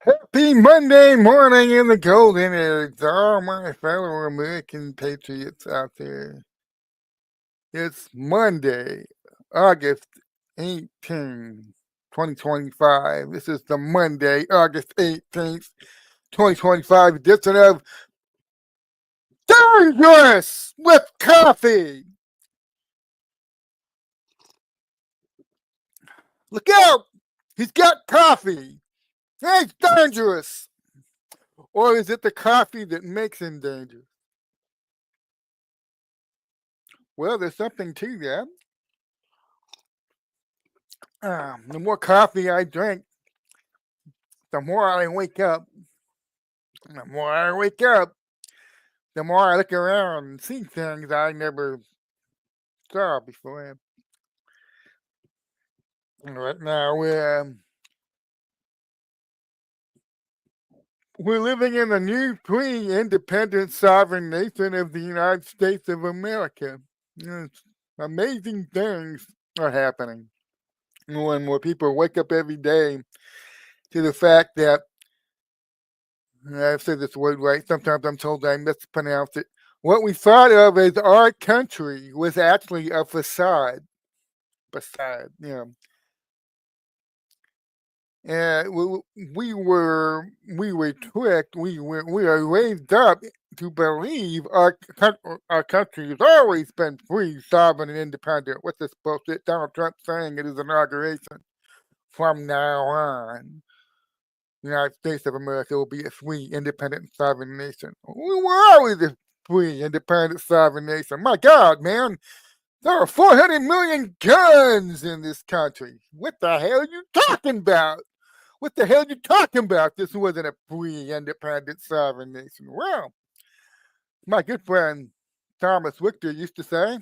Happy Monday morning in the golden age, all my fellow American patriots out there. It's Monday, August 18th, 2025. This is the Monday, August 18th, 2025 edition of Dangerous with Coffee. Look out! He's got coffee. He's dangerous. Or is it the coffee that makes him dangerous? Well, there's something to that. The more coffee I drink, the more I wake up. The more I wake up, the more I look around and see things I never saw before. Right now, we're living in the new free, independent, sovereign nation of the United States of America. Amazing things are happening. More and more people wake up every day to the fact that I've said this word right. Sometimes I'm told I mispronounce it. What we thought of as our country was actually a facade. Facade, yeah. And we were tricked. We are raised up to believe our country has always been free, sovereign, and independent. What's this bullshit Donald Trump saying at his inauguration? From now on, the United States of America will be a free, independent, sovereign nation. We were always a free, independent, sovereign nation. My God, man, there are 400 million guns in this country. What the hell are you talking about? What the hell are you talking about? This wasn't a free, independent, sovereign nation. Well, my good friend Thomas Richter used to say,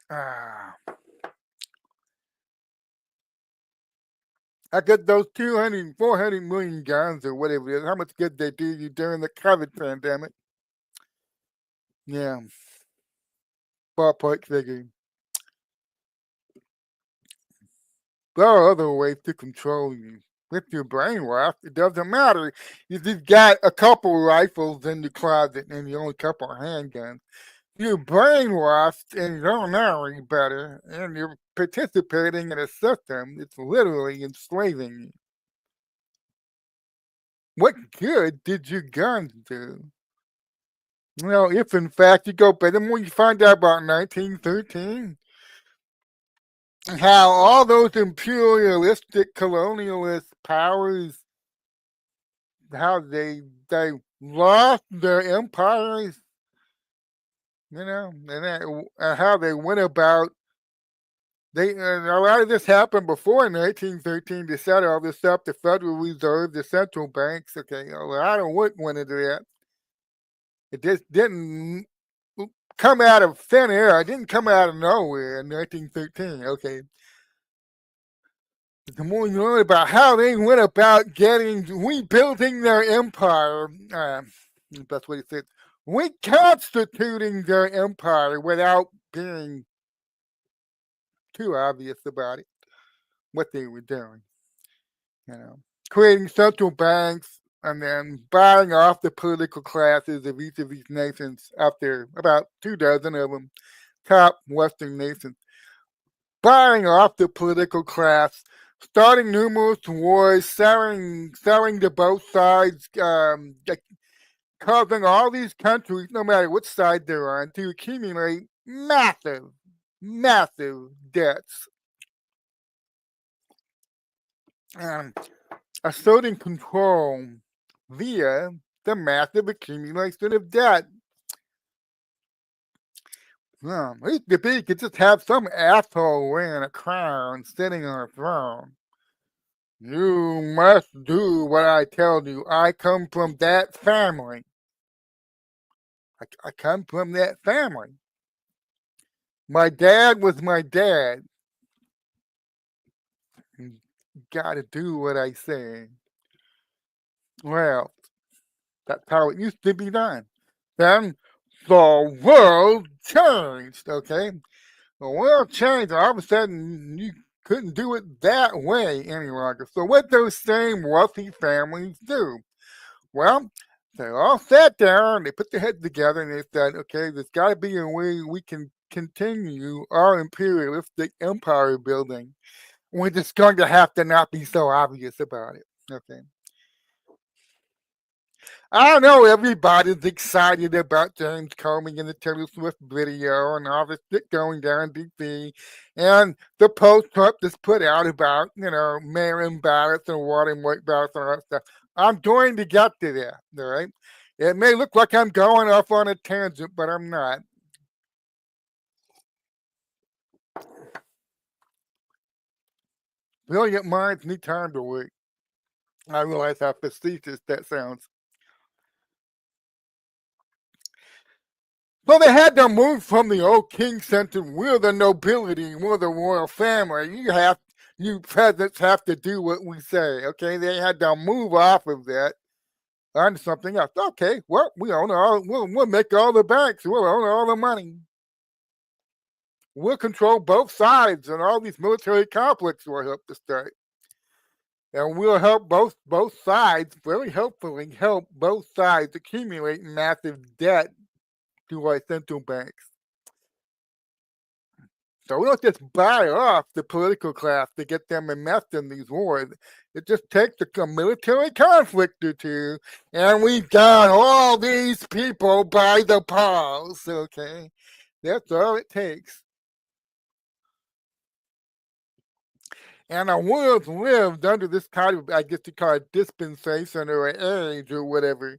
ah, I got those 200, 400 million guns or whatever it is. How much good they do you during the COVID pandemic? Yeah, ballpark figure. There are other ways to control you. With your brainwash, it doesn't matter. You just got a couple rifles in the closet and you only a couple of handguns. You're brainwashed and you don't know any better, and you're participating in a system that's literally enslaving you. What good did your guns do? Well, if in fact you go back, then when you find out about 1913, how all those imperialistic colonialist powers, how they lost their empires, and how they went about. A lot of this happened before 1913 to set all this up. The Federal Reserve, the central banks. Okay, a lot of what went into that. It just didn't come out of thin air. It didn't come out of nowhere in 1913. Okay, the more you learn about how they went about rebuilding their empire, the best way to say it, reconstituting their empire without being too obvious about it, what they were doing. Creating central banks and then buying off the political classes of each of these nations out there, about 24 of them, top Western nations, buying off the political class, starting numerous wars, selling to both sides, causing all these countries, no matter which side they're on, to accumulate massive, massive debts. Asserting control via the massive accumulation of debt. It used to be you could just have some asshole wearing a crown sitting on a throne. You must do what I tell you. I come from that family. I come from that family. My dad was my dad. You gotta do what I say. Well, that's how it used to be done. Then the world changed, okay? The world changed. All of a sudden, you couldn't do it that way any longer. So what those same wealthy families do? Well, they all sat down, they put their heads together, and they said, okay, there's got to be a way we can continue our imperialistic empire building. We're just going to have to not be so obvious about it. Okay. I know everybody's excited about James Comey and the Taylor Swift video and all this shit going down in DC and the post Trump just put out about, mail-in ballots and water and white ballots and all that stuff. I'm going to get to that, all right? It may look like I'm going off on a tangent, but I'm not. Brilliant minds need time to wait. I realize how facetious that sounds. So they had to move from the old king center. We're the nobility, we're the royal family. You peasants have to do what we say. Okay, they had to move off of that onto something else. Okay, well, we'll make all the banks. We'll own all the money. We'll control both sides, and all these military conflicts will help to start. And we'll help both sides, very helpfully help both sides accumulate massive debt to our central banks. So we don't just buy off the political class to get them enmeshed in these wars. It just takes a military conflict or two, and we've got all these people by the paws. Okay, that's all it takes. And our world's lived under this kind of, I guess you call it dispensation or age or whatever.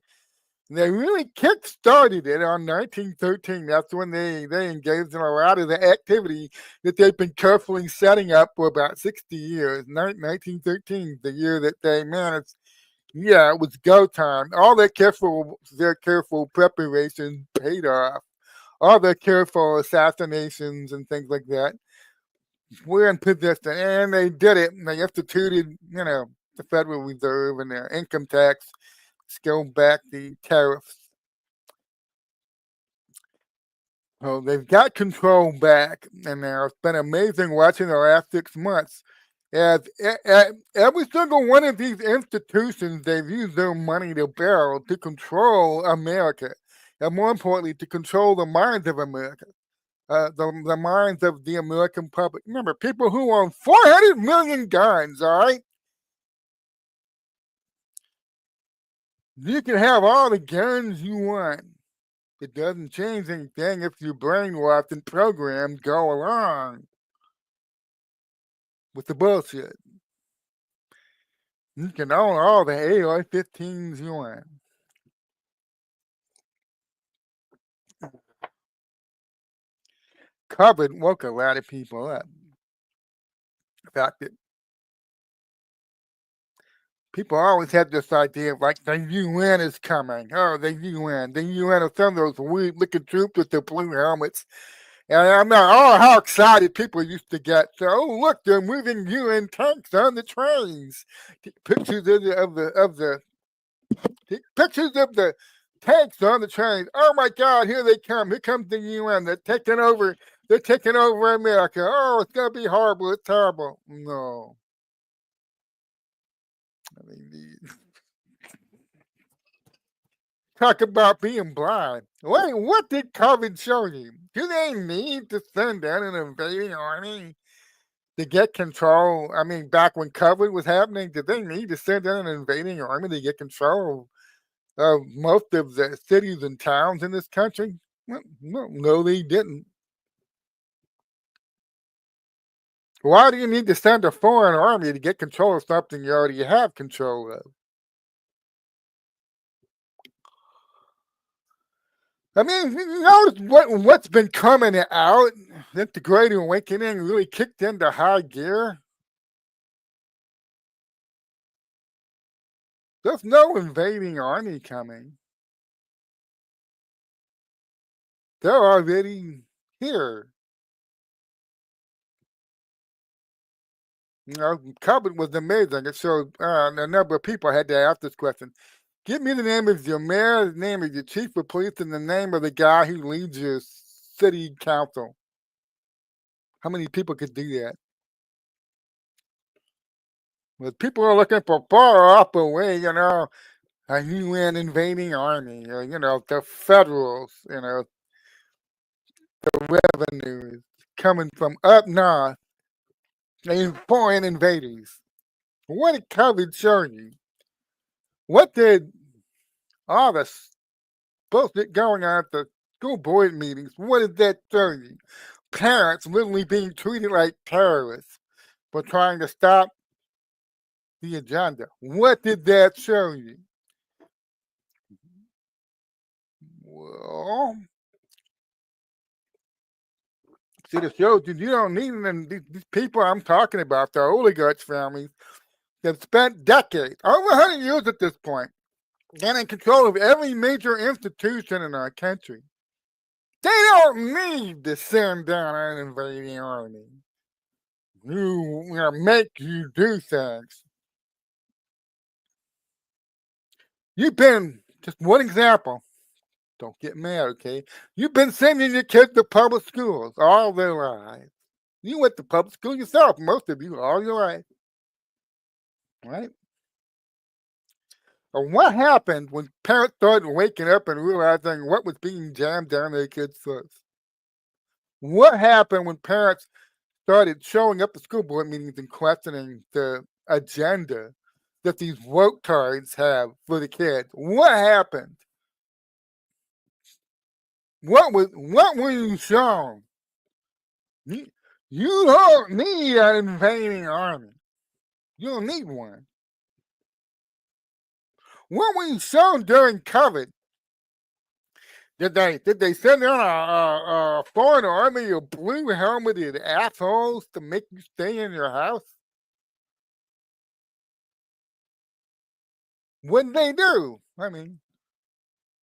They really kick-started it on 1913. That's when they engaged in a lot of the activity that they've been carefully setting up for about 60 years. 1913, the year that they managed, it was go time. All their careful preparation paid off. All their careful assassinations and things like that were in position, and they did it. And they instituted, the Federal Reserve and their income tax, scaled back the tariffs. So they've got control back, and it's been amazing watching the last 6 months. As every single one of these institutions, they've used their money to build to control America, and more importantly, to control the minds of America, the minds of the American public. Remember, people who own 400 million guns, all right? You can have all the guns you want. It doesn't change anything if you're brainwashed and programmed go along with the bullshit. You can own all the AR-15s you want. COVID woke a lot of people up. The fact that people always had this idea of like the UN is coming. Oh, the UN. The UN are some of those weird looking troops with the blue helmets. And I'm not, how excited people used to get. So, oh, look, they're moving UN tanks on the trains. Pictures of the tanks on the trains. Oh my God, here they come. Here comes the UN. They're taking over America. Oh, it's gonna be horrible. It's horrible. No. I mean, talk about being blind. Wait, what did COVID show you? Do they need to send out an invading army to get control? I mean, back when COVID was happening, did they need to send out an invading army to get control of most of the cities and towns in this country? No, they didn't. Why do you need to send a foreign army to get control of something you already have control of? I mean, you notice what's been coming out that the Great Awakening really kicked into high gear? There's no invading army coming. They're already here. COVID was amazing. It showed a number of people had to ask this question. Give me the name of your mayor, the name of your chief of police, and the name of the guy who leads your city council. How many people could do that? But people are looking for far off away, a UN invading army, or, the Federals, the revenues coming from up north, and foreign invaders. What did COVID show you? What did all the bullshit going on at the school board meetings, what did that show you? Parents literally being treated like terrorists for trying to stop the agenda. What did that show you? Well, see, it shows you don't need them. These people I'm talking about, the oligarchs families, have spent decades, over 100 years at this point, getting control of every major institution in our country. They don't need to send down an invading army who make you do things. You've been, just one example, don't get mad, okay? You've been sending your kids to public schools all their lives. You went to public school yourself, most of you, all your life. Right? But what happened when parents started waking up and realizing what was being jammed down their kids' throats? What happened when parents started showing up at school board meetings and questioning the agenda that these vote cards have for the kids? What happened? What were you shown? You don't need an invading army. You don't need one. What were you shown during COVID? Did they send down a foreign army of blue helmeted assholes to make you stay in your house? What did they do? I mean,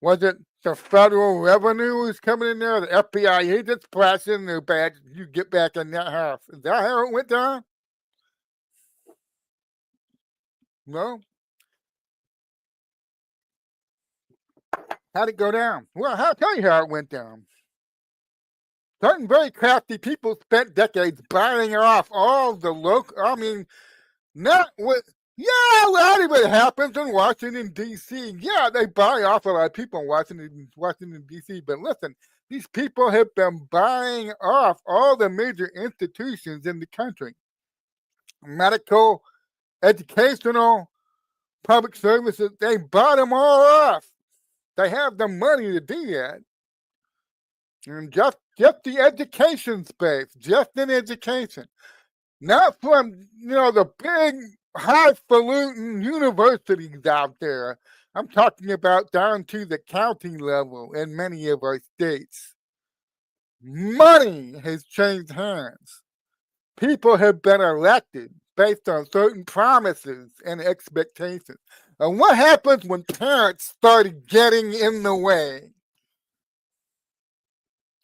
was it the federal revenue was coming in there, the FBI agents flashing their badge, you get back in that house? Is that how it went down? No? How'd it go down? Well, I'll tell you how it went down. Certain very crafty people spent decades buying off all the local, not with, yeah, a lot of it happens in Washington, D.C. Yeah, they buy off a lot of people in Washington, D.C. But listen, these people have been buying off all the major institutions in the country. Medical, educational, public services, they bought them all off. They have the money to do that. And just the education space, just in education. Not from, the big highfalutin universities out there. I'm talking about down to the county level in many of our states. Money has changed hands. People have been elected based on certain promises and expectations. And what happens when parents started getting in the way?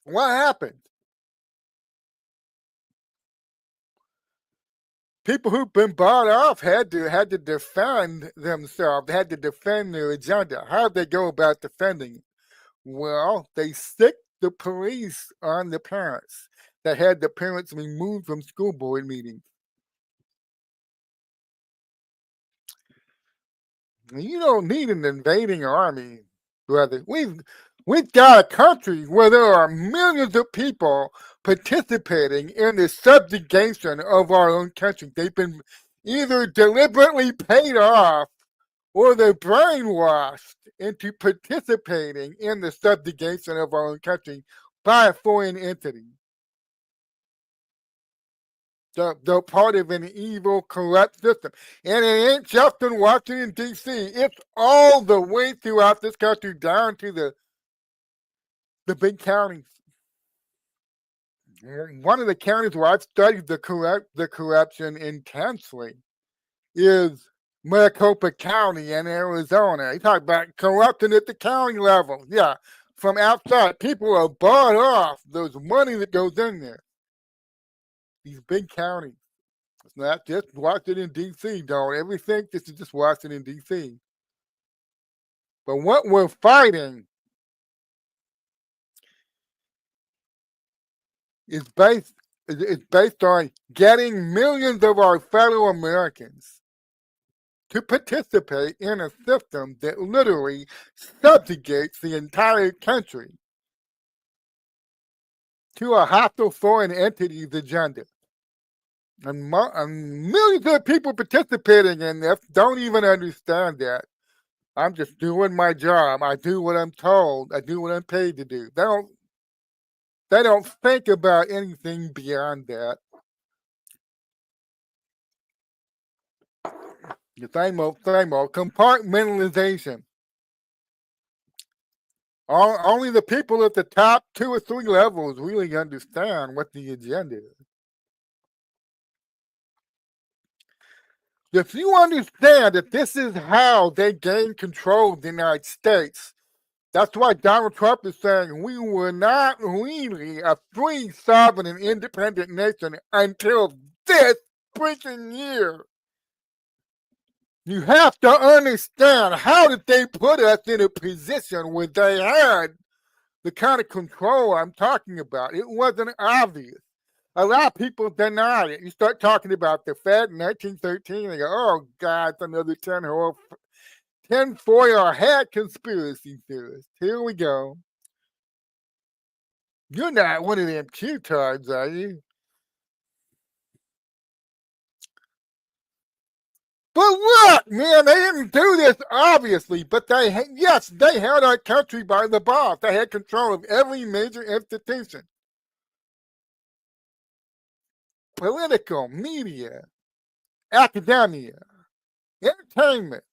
What happened? People who've been bought off had to defend themselves, had to defend their agenda. How'd they go about defending it? Well, they stick the police on the parents. That had the parents removed from school board meetings. You don't need an invading army, brother. We've got a country where there are millions of people participating in the subjugation of our own country. They've been either deliberately paid off or they're brainwashed into participating in the subjugation of our own country by a foreign entity. They're part of an evil, corrupt system. And it ain't just in Washington, D.C. It's all the way throughout this country down to the big counties. One of the counties where I've studied the corruption intensely is Maricopa County in Arizona. You talk about corruption at the county level. Yeah, from outside. People are bought off. There's money that goes in there. These big counties. It's not just Washington, D.C., don't ever think this is just Washington, D.C. But what we're fighting is based on getting millions of our fellow Americans to participate in a system that literally subjugates the entire country to a hostile foreign entity's agenda. And millions of people participating in this don't even understand that. I'm just doing my job. I do what I'm told. I do what I'm paid to do. They don't think about anything beyond that. The same old compartmentalization. Only the people at the top 2 or 3 levels really understand what the agenda is. If you understand that this is how they gain control of the United States, that's why Donald Trump is saying we were not really a free, sovereign, and independent nation until this freaking year. You have to understand, how did they put us in a position where they had the kind of control I'm talking about? It wasn't obvious. A lot of people deny it. You start talking about the Fed in 1913, they go, oh, God, it's another tinfoil hat conspiracy theorist. Here we go. You're not one of them Q-tards, are you? But look, man, they didn't do this, obviously, but they held our country by the balls. They had control of every major institution. Political, media, academia, entertainment,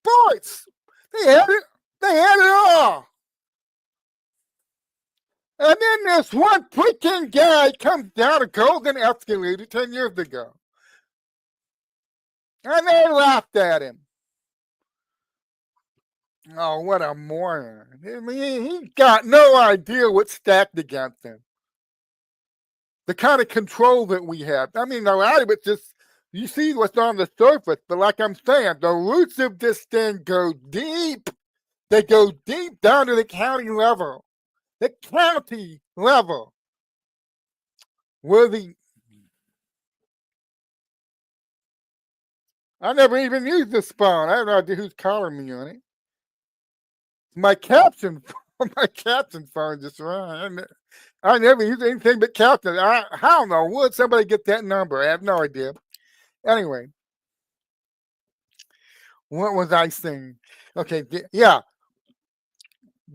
sports. They had it all. And then this one freaking guy comes down a golden escalator 10 years ago. And they laughed at him. Oh, what a moron. I mean, he got no idea what's stacked against him. The kind of control that we have. I mean, a lot of it just, you see what's on the surface, but like I'm saying, the roots of this thing go deep. They go deep down to the county level. The county level. Where I never even used the spawn. I have no idea who's calling me on it. My caption phone just rang. I never use anything but caption. I don't know. Would somebody get that number? I have no idea. Anyway, what was I saying? Okay, yeah.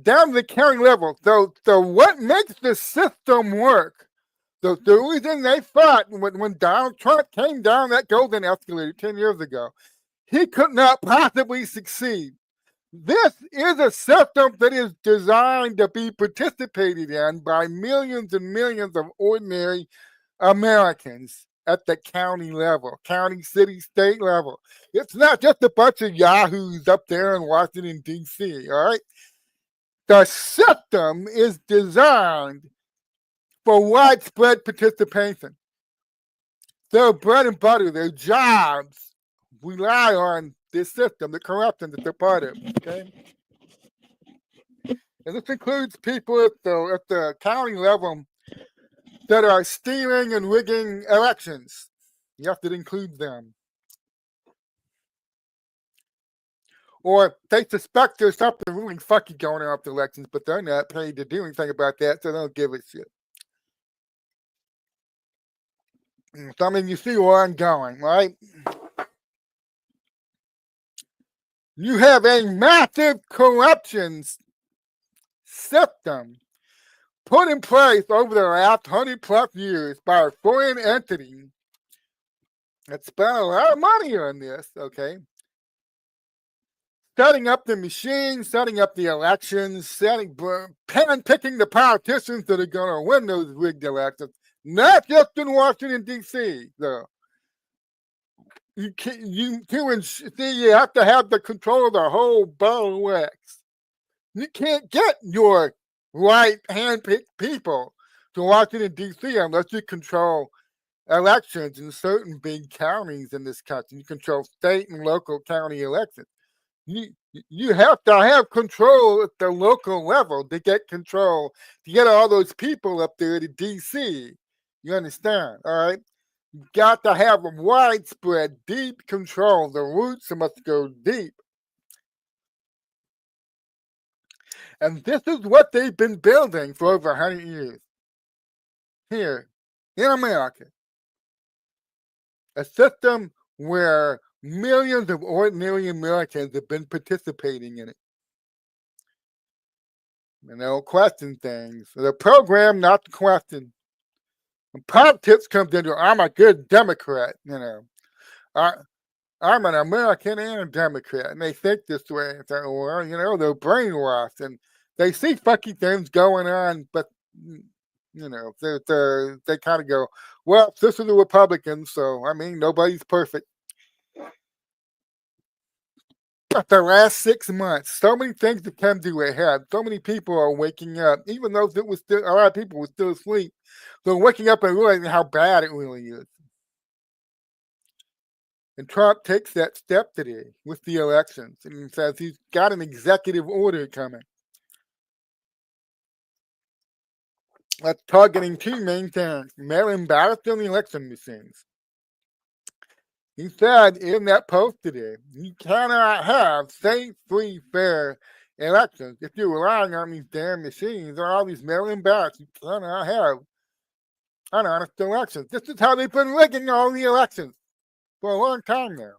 Down to the county level. So what makes the system work? The reason they fought when Donald Trump came down that golden escalator 10 years ago, he could not possibly succeed. This is a system that is designed to be participated in by millions and millions of ordinary Americans at the county level, county, city, state level. It's not just a bunch of yahoos up there in Washington, D.C., all right? The system is designed for widespread participation. Their bread and butter, their jobs rely on this system, the corruption that they're part of, okay? And this includes people at the county level that are stealing and rigging elections. Yes, it includes them. Or they suspect there's something really fucking going on with the elections, but they're not paid to do anything about that, so they don't give a shit. So, I mean, you see where I'm going, right? You have a massive corruption system put in place over the last 100+ years by a foreign entity that spent a lot of money on this, okay? Setting up the machines, setting up the elections, picking the politicians that are going to win those rigged elections, not just in Washington, D.C., though. You have to have the control of the whole ball of wax. You can't get your right hand-picked people to Washington, D.C. unless you control elections in certain big counties in this country. You control state and local county elections. You have to have control at the local level to get control, to get all those people up there to D.C. You understand, all right? You've got to have widespread, deep control. The roots must go deep. And this is what they've been building for over 100 years here in America. A system where millions of ordinary Americans have been participating in it. And they don't question things. The program, not the question. When politics comes into it, I'm a good Democrat, I'm an American and a Democrat, and they think this way. Well, they're brainwashed, and they see funky things going on, but they kind of go, well, this is the Republicans, so nobody's perfect. But the last 6 months, so many things have come to a head. So many people are waking up, even though a lot of people were still asleep. They're waking up and realizing how bad it really is. And Trump takes that step today with the elections and says he's got an executive order coming. That's targeting two main things: mail-in ballots and the election machines. He said in that post today, you cannot have safe, free, fair elections if you're relying on these damn machines or all these mail-in ballots. You cannot have an honest election. This is how they've been rigging all the elections for a long time now.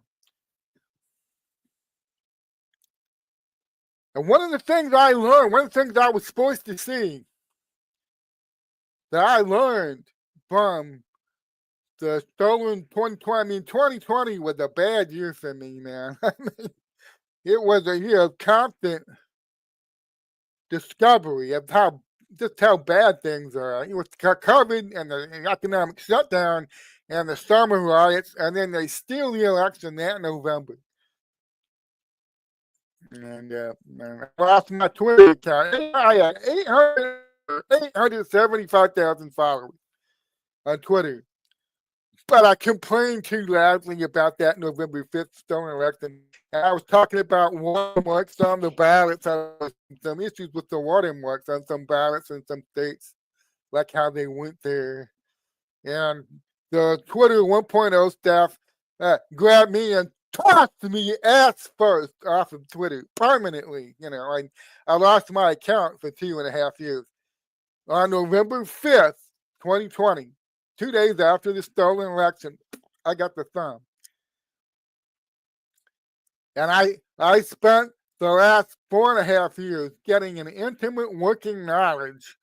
And one of the things I learned, one of the things I was supposed to see that I learned from the stolen 2020, 2020 was a bad year for me, man. It was a year of constant discovery of how bad things are. With COVID and the economic shutdown and the summer riots, and then they steal the election that November. And I lost my Twitter account. I had 875,000 followers on Twitter. But I complained too loudly about that November 5th stolen election. And I was talking about watermarks on the ballots. Some issues with the watermarks on some ballots in some states, like how they went there. And the Twitter 1.0 staff grabbed me and tossed me ass first off of Twitter permanently. I lost my account for 2.5 years. On November 5th, 2020, 2 days after the stolen election, I got the thumb. And I spent the last 4.5 years getting an intimate working knowledge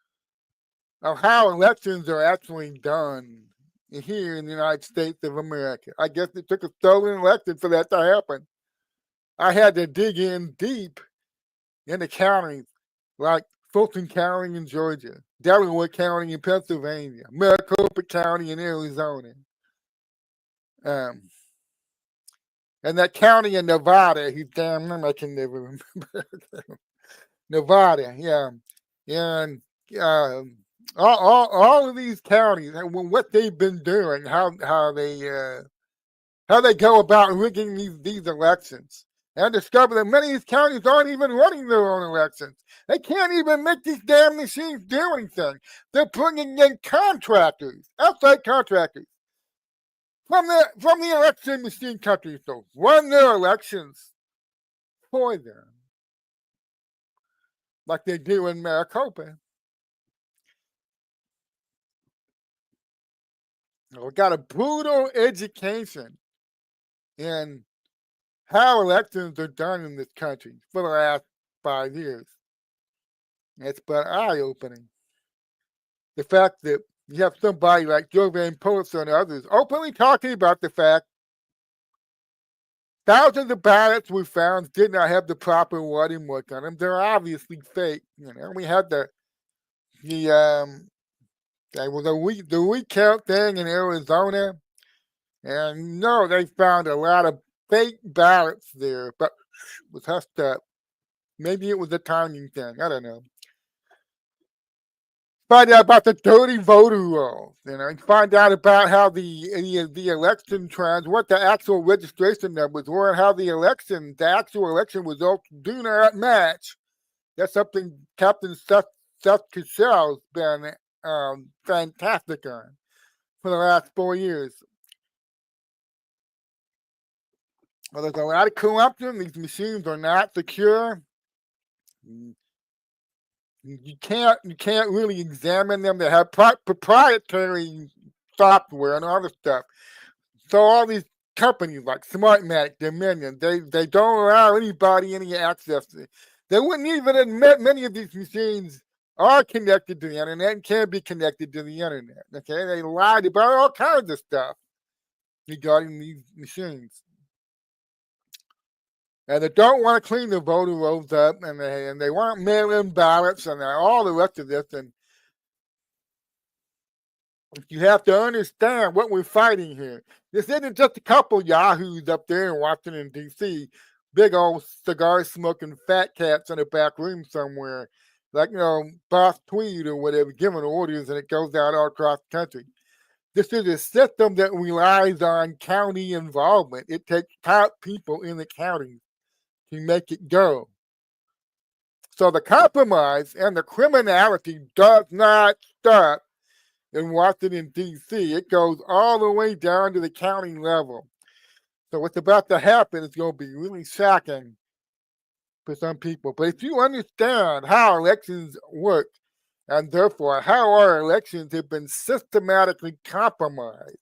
of how elections are actually done here in the United States of America. I guess it took a stolen election for that to happen. I had to dig in deep into counties like Fulton County in Georgia, Delaware County in Pennsylvania, Maricopa County in Arizona, and that county in Nevada. I can never remember. Nevada, yeah, and all of these counties, what they've been doing, how they go about rigging these elections. And I discovered that many of these counties aren't even running their own elections. They can't even make these damn machines do anything. They're bringing in contractors, outside contractors, from the election machine companies to run their elections for them, like they do in Maricopa. We got a brutal education in how elections are done in this country for the last 5 years. It's been eye-opening. The fact that you have somebody like Jovan Pulitzer and others openly talking about the fact thousands of ballots we found did not have the proper watermark on them. They're obviously fake. We had the recount thing in Arizona, and no, they found a lot of fake ballots there, but it was hushed up. Maybe it was a timing thing. I don't know. Find out about the dirty voter rolls. Find out about how the election trends, what the actual registration numbers were, and how the actual election results do not match. That's something Captain Seth Cassel's been fantastic on for the last 4 years. Well, there's a lot of corruption. These machines are not secure. You can't really examine them. They have proprietary software and other stuff. So all these companies like Smartmatic, Dominion, they don't allow anybody any access. They wouldn't even admit many of these machines are connected to the internet and can be connected to the internet. Okay, they lied about all kinds of stuff regarding these machines. And they don't want to clean the voter rolls up, and they want mail-in ballots and all the rest of this. And you have to understand what we're fighting here. This isn't just a couple yahoos up there in Washington, D.C., big old cigar smoking fat cats in a back room somewhere, like, Boss Tweed or whatever, giving orders, and it goes out all across the country. This is a system that relies on county involvement. It takes top people in the county to make it go. So the compromise and the criminality does not stop in Washington, D.C. It goes all the way down to the county level. So what's about to happen is going to be really shocking for some people. But if you understand how elections work, and therefore how our elections have been systematically compromised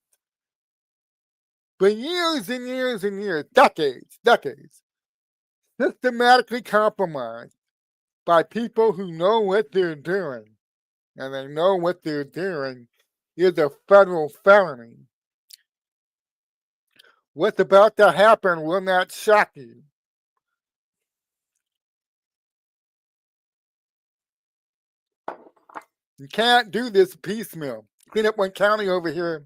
for years and years and years, decades, systematically compromised by people who know what they're doing, and they know what they're doing is a federal felony. What's about to happen will not shock you. You can't do this piecemeal. Clean up one county over here,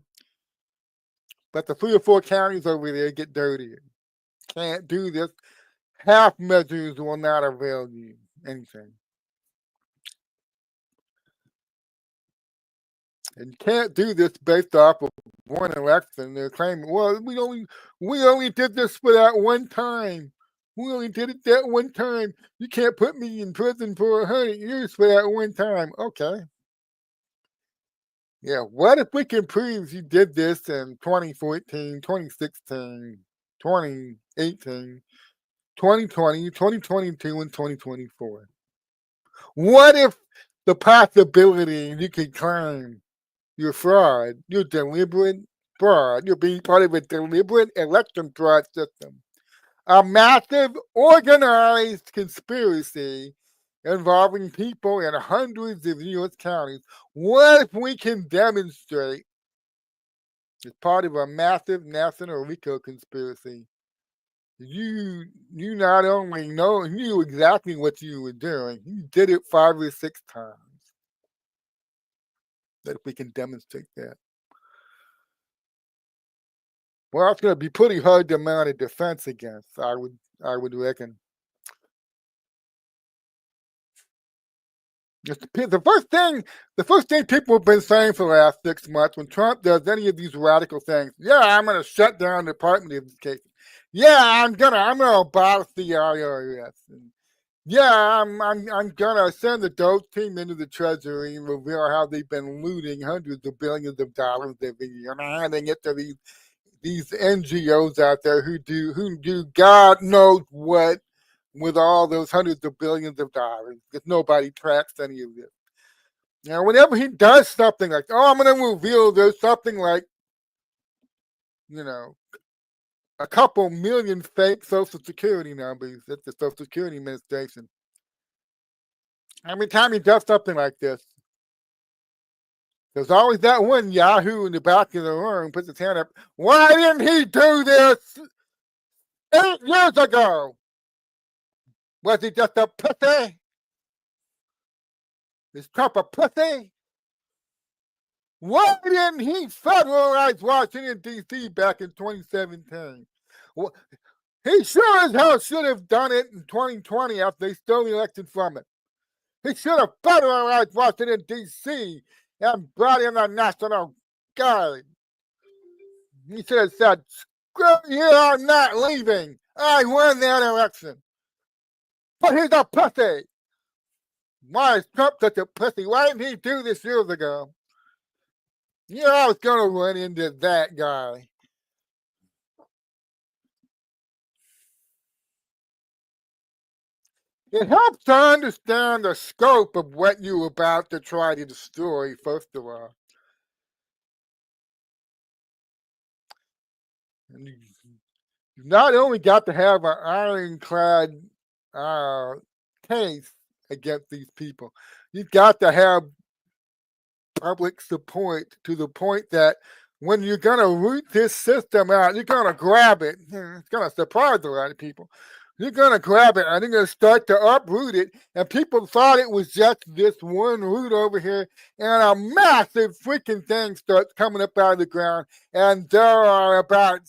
but the 3 or 4 counties over there get dirtier. Can't do this. Half measures will not avail you anything. And you can't do this based off of one election. They're claiming, well, we only did this for that one time. We only did it that one time. You can't put me in prison for 100 years for that one time. Okay. Yeah, what if we can prove you did this in 2014, 2016, 2018, 2020, 2022, and 2024? What if the possibility you could claim your fraud, your deliberate fraud, you're being part of a deliberate election fraud system, a massive organized conspiracy involving people in hundreds of U.S. counties? What if we can demonstrate as part of a massive national RICO conspiracy? You not only knew exactly what you were doing, you did it 5 or 6 times. That if we can demonstrate that. Well, it's going to be pretty hard to mount a defense against, I would reckon. The first thing people have been saying for the last 6 months when Trump does any of these radical things, yeah, I'm going to shut down the Department of Education. Yeah, I'm gonna abolish the IRS. And yeah, I'm gonna send the Doge team into the Treasury and reveal how they've been looting hundreds of billions of dollars every year and handing it to these NGOs out there who do God knows what with all those hundreds of billions of dollars, because nobody tracks any of this. Now, whenever he does something like, oh, I'm going to reveal there's something like, a couple million fake Social Security numbers at the Social Security Administration. Every time he does something like this, there's always that one Yahoo in the back of the room puts his hand up. Why didn't he do this 8 years ago? Was he just a pussy? Is Trump a pussy? Why didn't he federalize Washington, D.C. back in 2017? Well, he sure as hell should have done it in 2020 after they stole the election from it. He should have federalized Washington, D.C. and brought in a national guard. He should have said, screw you, I'm not leaving. I won that election. But he's a pussy. Why is Trump such a pussy? Why didn't he do this years ago? I was going to run into that guy. It helps to understand the scope of what you're about to try to destroy, first of all. And you not only got to have an ironclad uh, case against these people, you've got to have public support to the point that when you're going to root this system out, you're going to grab it. It's going to surprise a lot of people. You're going to grab it and you're going to start to uproot it. And people thought it was just this one root over here. And a massive freaking thing starts coming up out of the ground. And there are about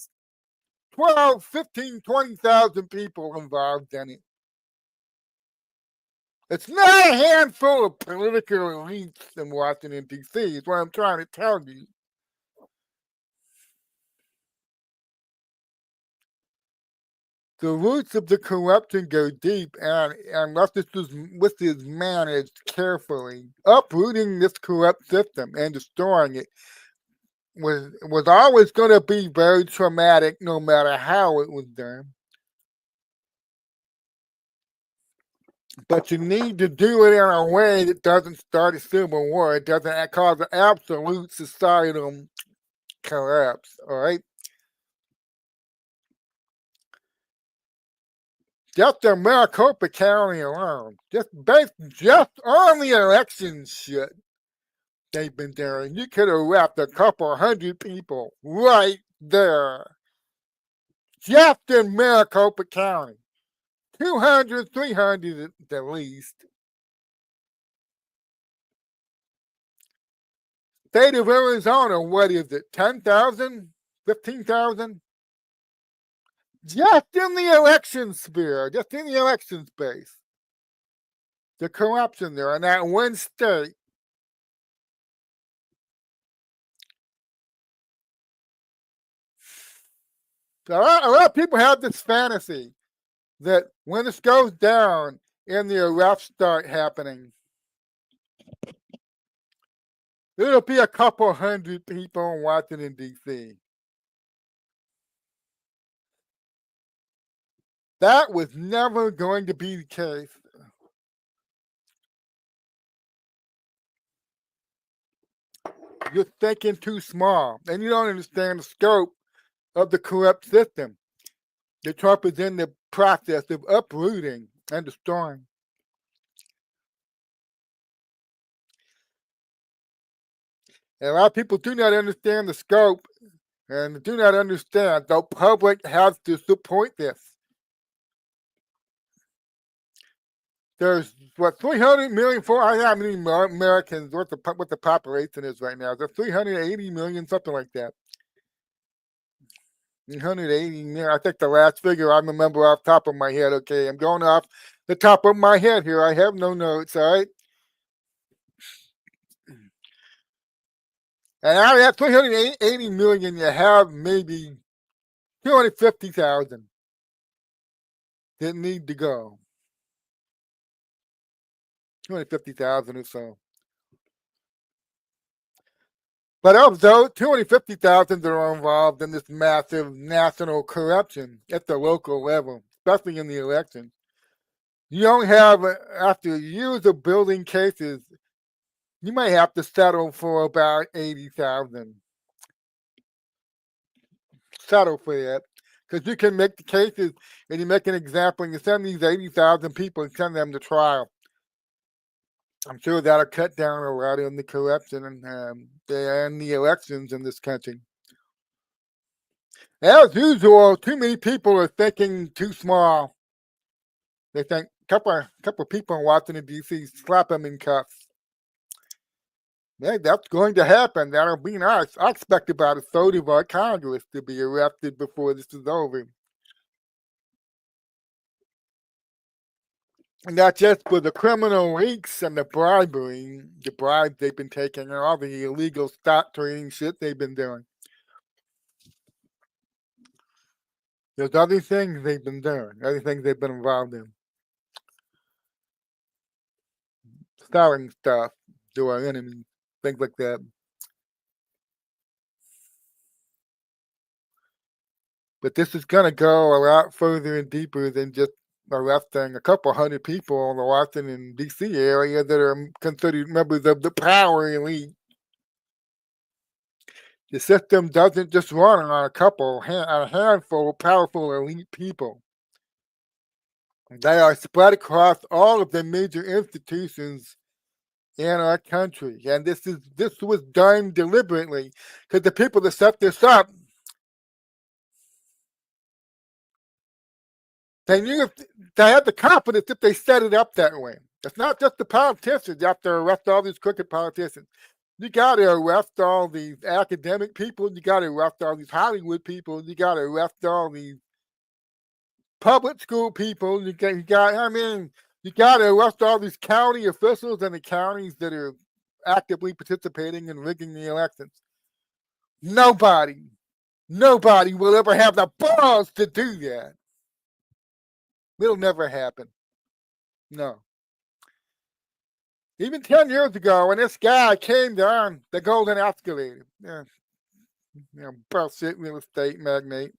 12, 15, 20,000 people involved in it. It's not a handful of political elites in Washington, D.C., is what I'm trying to tell you. The roots of the corruption go deep, and unless this is managed carefully, uprooting this corrupt system and destroying it was always going to be very traumatic, no matter how it was done. But you need to do it in a way that doesn't start a civil war. It doesn't cause an absolute societal collapse. All right. Just in Maricopa County alone, just on the election shit they've been doing, you could have wrapped a couple hundred people right there. Just in Maricopa County. 200, 300 at the least. State of Arizona, what is it? 10,000? 15,000? Just in the election sphere, just in the election space. The corruption there in that one state. So a lot of people have this fantasy that when this goes down and the arrests start happening, it'll be a couple hundred people in Washington, D.C. That was never going to be the case. You're thinking too small, and you don't understand the scope of the corrupt system that Trump is in the process of uprooting and destroying. And a lot of people do not understand the scope and do not understand the public has to support this. There's what 300 million for I don't know how many Americans what the population is right now. There's 380 million, something like that. 380 million. I think the last figure I remember off the top of my head. Okay, I'm going off the top of my head here. I have no notes, all right? And out of that 380 million, you have maybe 250,000 that need to go. 250,000 or so. But of those, 250,000 that are involved in this massive national corruption at the local level, especially in the elections. You only have, after years of building cases, you might have to settle for about 80,000. Settle for that. Because you can make the cases and you make an example and you send these 80,000 people and send them to trial. I'm sure that'll cut down a lot on the corruption and the elections in this country. As usual, too many people are thinking too small. They think a couple of people in Washington, D.C. slap them in cuffs. Yeah, that's going to happen. That'll be nice. I expect about a third of our Congress to be arrested before this is over. And not just for the criminal leaks and the bribery, the bribes they've been taking, and all the illegal stock trading shit they've been doing. There's other things they've been doing, other things they've been involved in. Selling stuff to our enemies, things like that. But this is going to go a lot further and deeper than just arresting a couple hundred people in the Washington, D.C. area that are considered members of the power elite. The system doesn't just run on a handful of powerful elite people. They are spread across all of the major institutions in our country, and this was done deliberately because the people that set this up, they knew they had the confidence that they set it up that way. It's not just the politicians. You have to arrest all these crooked politicians. You got to arrest all these academic people. You got to arrest all these Hollywood people. You got to arrest all these public school people. You got to arrest all these county officials in the counties that are actively participating in rigging the elections. Nobody will ever have the balls to do that. It'll never happen. No. Even 10 years ago, when this guy came down the Golden Escalator, bullshit real estate magnate,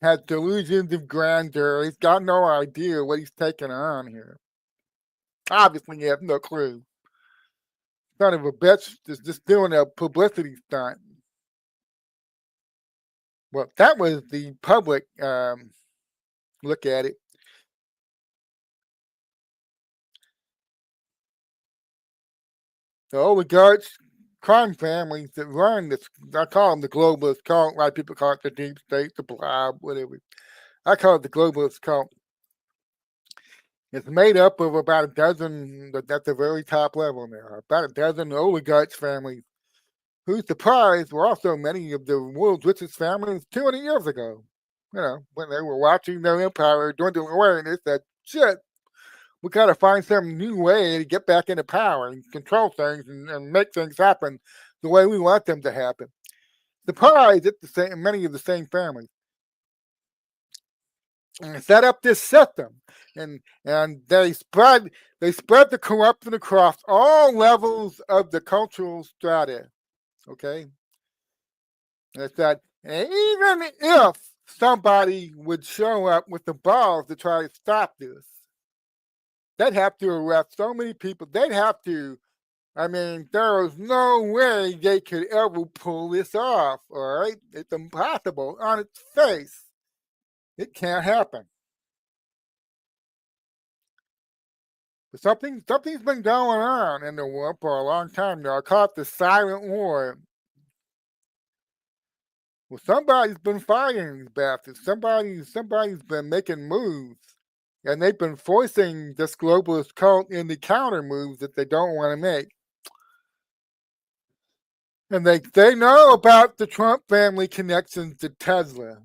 has delusions of grandeur. He's got no idea what he's taking on here. Obviously, he has no clue. Son of a bitch is just doing a publicity stunt. Well, that was the public look at it. The oligarchs, crime families that run this, I call them the globalist cult. A lot of people call it the deep state, the blob, whatever. I call it the globalist cult. It's made up of about a dozen, at the very top level now, about a dozen oligarchs families whose surprise were also many of the world's richest families 200 years ago. When they were watching their empire dwindle away, and they said, shit, we got to find some new way to get back into power and control things and make things happen the way we want them to happen. Surprise, it's many of the same families. And set up this system, and they spread the corruption across all levels of the cultural strata. Okay, and it's that, and even if somebody would show up with the balls to try to stop this, they'd have to arrest so many people. They'd have to. There is no way they could ever pull this off. All right, it's impossible on its face. It can't happen. But something's been going on in the world for a long time now. I call it the silent war. Well, somebody's been fighting these bastards. Somebody's been making moves, and they've been forcing this globalist cult into counter moves that they don't want to make. And they know about the Trump family connections to Tesla.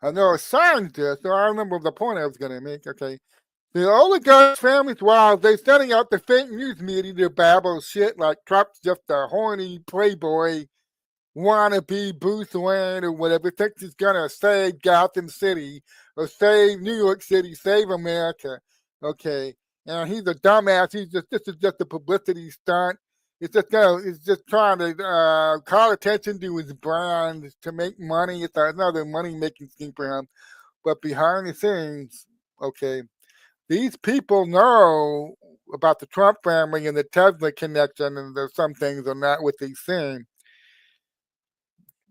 I know a scientist, so I remember the point I was going to make. Okay, the oligarch families, while they're sending out the fake news media to babble shit like Trump's just a horny playboy, wannabe Bruce Wayne or whatever, thinks he's going to save Gotham City or save New York City, save America. Okay, and he's a dumbass. This is just a publicity stunt. It's just trying to call attention to his brand to make money. It's another money-making scheme for him. But behind the scenes, okay, these people know about the Trump family and the Tesla connection, and there's some things are not what they seem.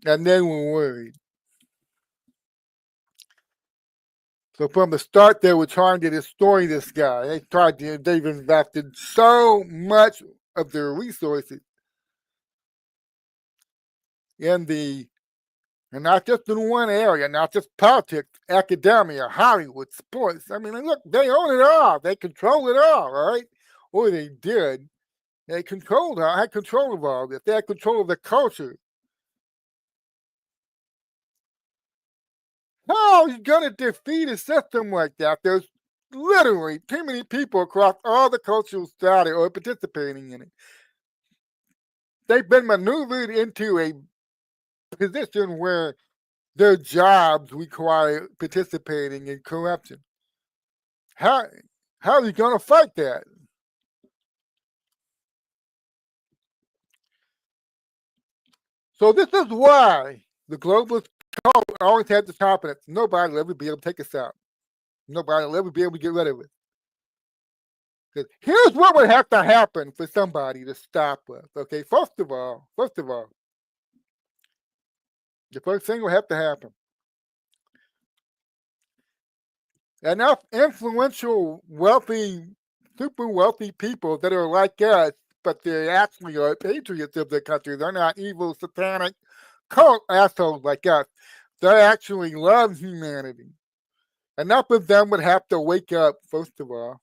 And they were worried. So from the start, they were trying to destroy this guy. They've invested so much of their resources and not just in one area, not just politics, academia, Hollywood, sports. Look, they own it all. They control it all, right? Or they did. They had control of all this. They had control of the culture. How are you going to defeat a system like that? There's literally too many people across all the cultural strata are participating in it. They've been maneuvered into a position where their jobs require participating in corruption. How are you going to fight that? So this is why the globalist cult always had this confidence. Nobody will ever be able to take us out. Nobody will ever be able to get rid of it. Because here's what would have to happen for somebody to stop us. Okay, first of all, the first thing will have to happen. Enough influential, wealthy, super wealthy people that are like us, but they actually are patriots of their country. They're not evil, satanic, cult assholes like us. They actually love humanity. Enough of them would have to wake up, first of all,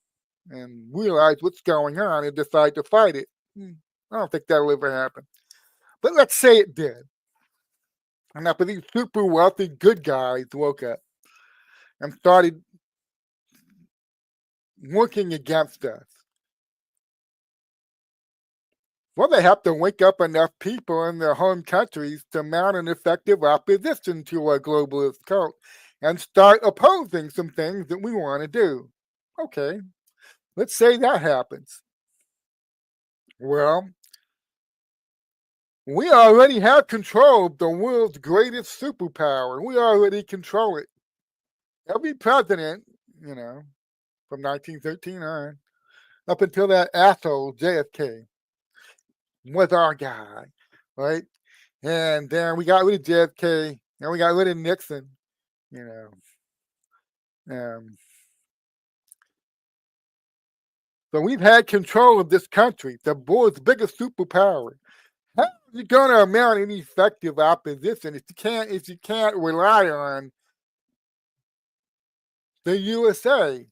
and realize what's going on and decide to fight it. I don't think that'll ever happen. But let's say it did. Enough of these super wealthy good guys woke up and started working against us. Well, they have to wake up enough people in their home countries to mount an effective opposition to a globalist cult and start opposing some things that we want to do. Okay, let's say that happens. Well, we already have control of the world's greatest superpower. We already control it. Every president, from 1913 on, up until that asshole JFK, was our guy, right? And then we got rid of JFK, and we got rid of Nixon, you know. So we've had control of this country, the world's biggest superpower. How are you going to mount any effective opposition if you can't rely on the USA?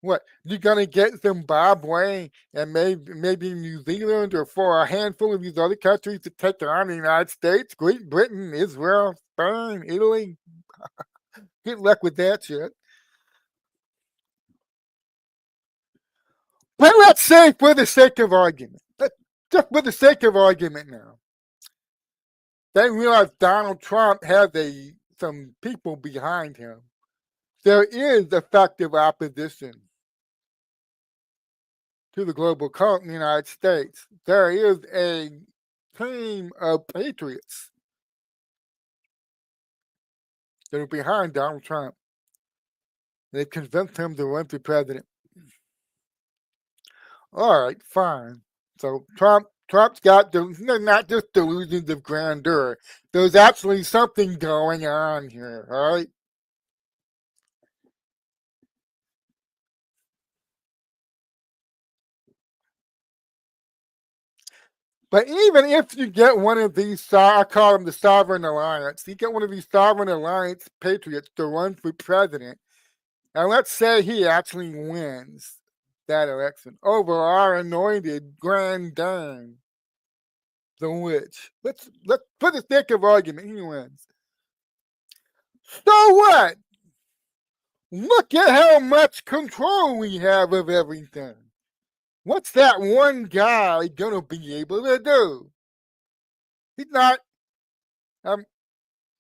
What, you're gonna get Zimbabwe and maybe New Zealand or for a handful of these other countries to take on the United States, Great Britain, Israel, Spain, Italy? Good luck with that shit. But let's say for the sake of argument, just for the sake of argument now, they realize Donald Trump has some people behind him. There is effective opposition to the global cult in the United States. There is a team of patriots that are behind Donald Trump. They've convinced him to run for president. All right, fine. So Trump's got not just delusions of grandeur. There's actually something going on here, all right? But even if you get one of these, I call them the Sovereign Alliance, you get one of these Sovereign Alliance patriots to run for president, and let's say he actually wins that election over our anointed grand dame, the witch. Let's for the sake of argument, he wins. So what? Look at how much control we have of everything. What's that one guy gonna be able to do? He's not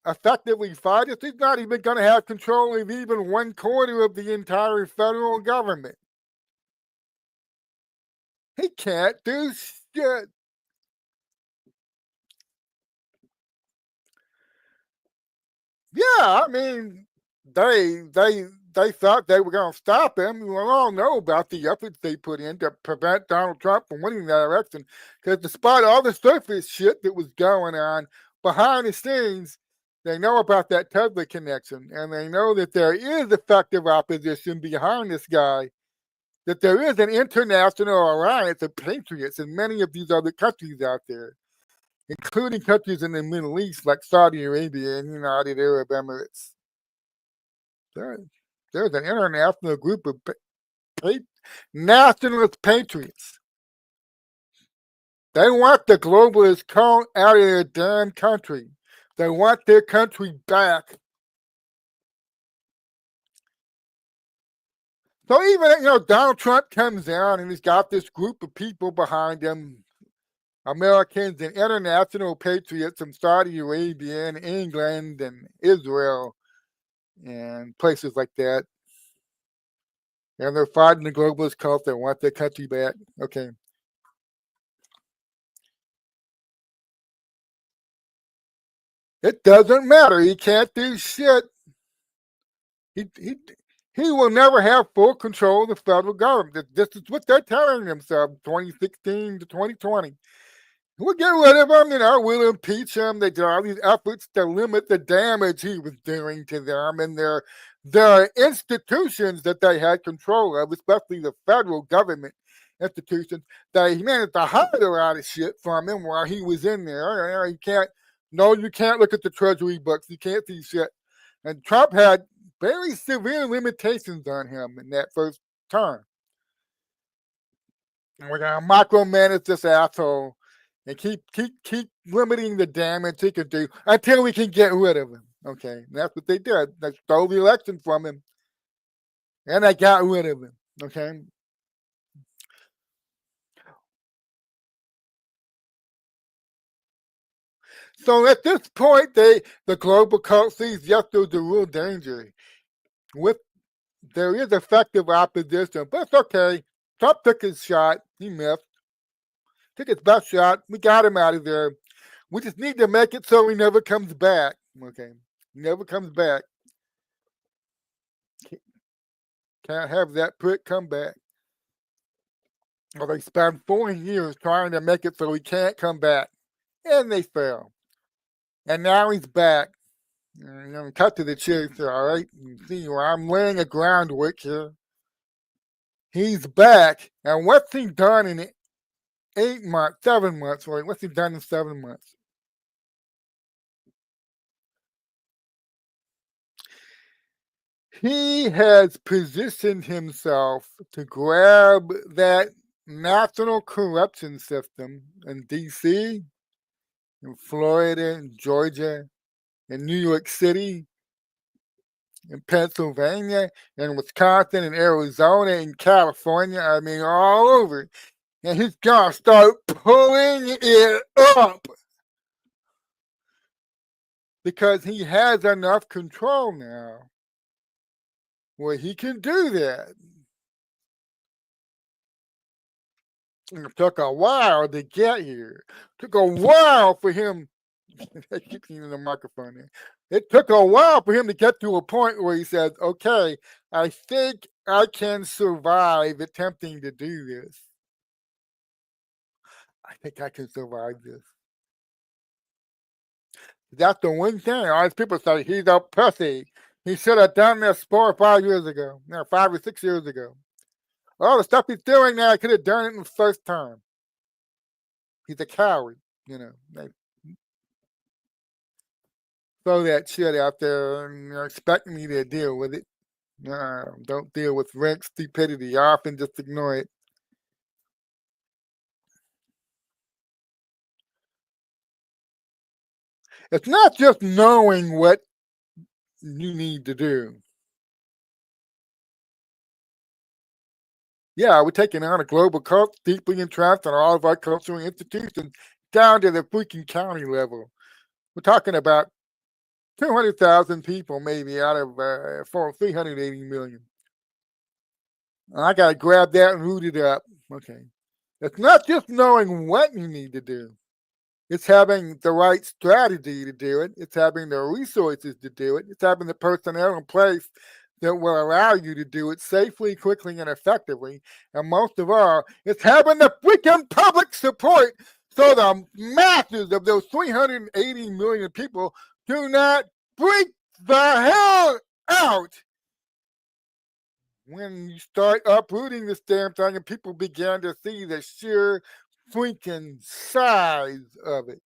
effectively fighting. He's not even gonna have control of even 1/4 of the entire federal government. He can't do shit. Yeah, I mean, they thought they were going to stop him. We all know about the efforts they put in to prevent Donald Trump from winning that election. Because despite all the surface shit that was going on behind the scenes, they know about that Tesla connection, and they know that there is effective opposition behind this guy. That there is an international alliance of patriots in many of these other countries out there, including countries in the Middle East like Saudi Arabia and United Arab Emirates. There's an international group of nationalist patriots. They want the globalists called out of their damn country. They want their country back. So even Donald Trump comes down and he's got this group of people behind him, Americans and international patriots from Saudi Arabia and England and Israel and places like that. And they're fighting the globalist cult. They want their country back. Okay. It doesn't matter. He can't do shit. He, he, he will never have full control of the federal government. This is what they're telling themselves 2016 to 2020. We'll get rid of him, we'll impeach him. They did all these efforts to limit the damage he was doing to them and their institutions that they had control of, especially the federal government institutions. They managed to hide a lot of shit from him while he was in there. You can't look at the Treasury books. You can't see shit. And Trump had very severe limitations on him in that first term. And we're gonna micromanage this asshole and keep limiting the damage he can do until we can get rid of him. Okay, and that's what they did. They stole the election from him, and they got rid of him. Okay. So at this point, the global cult sees yes, there's a real danger. There is effective opposition, but it's okay. Trump took his shot. He missed. Took his best shot. We got him out of there. We just need to make it so he never comes back. Okay. He never comes back. Can't have that prick come back. Well, they spent 4 years trying to make it so he can't come back. And they failed. And now he's back. Cut to the chase here, all right? You see where I'm laying a groundwork here. He's back. And what's he done in 8 months, 7 months? Right? What's he done in 7 months? He has positioned himself to grab that national corruption system in D.C., in Florida, in Georgia, in New York City, in Pennsylvania, in Wisconsin, in Arizona, in California, all over. And he's going to start pulling it up because he has enough control now where he can do that. It took a while to get here. It took a while for him. I keep using the microphone there. It took a while for him to get to a point where he says, okay, I think I can survive attempting to do this. I think I can survive this. That's the one thing. All these people say he's a pussy. He should have done this 4 or 5 years ago. 5 or 6 years ago. All the stuff he's doing now, he could have done it in the first time. He's a coward, Throw that shit out there and expect me to deal with it. Don't deal with rank stupidity. I often just ignore it. It's not just knowing what you need to do. Yeah, we're taking on a global cult deeply entrenched in all of our cultural institutions down to the freaking county level. We're talking about 200,000 people maybe out of 380 million. I got to grab that and root it up. Okay. It's not just knowing what you need to do. It's having the right strategy to do it. It's having the resources to do it. It's having the personnel in place that will allow you to do it safely, quickly, and effectively. And most of all, it's having the freaking public support so the masses of those 380 million people do not freak the hell out when you start uprooting this damn thing and people begin to see the sheer freaking size of it.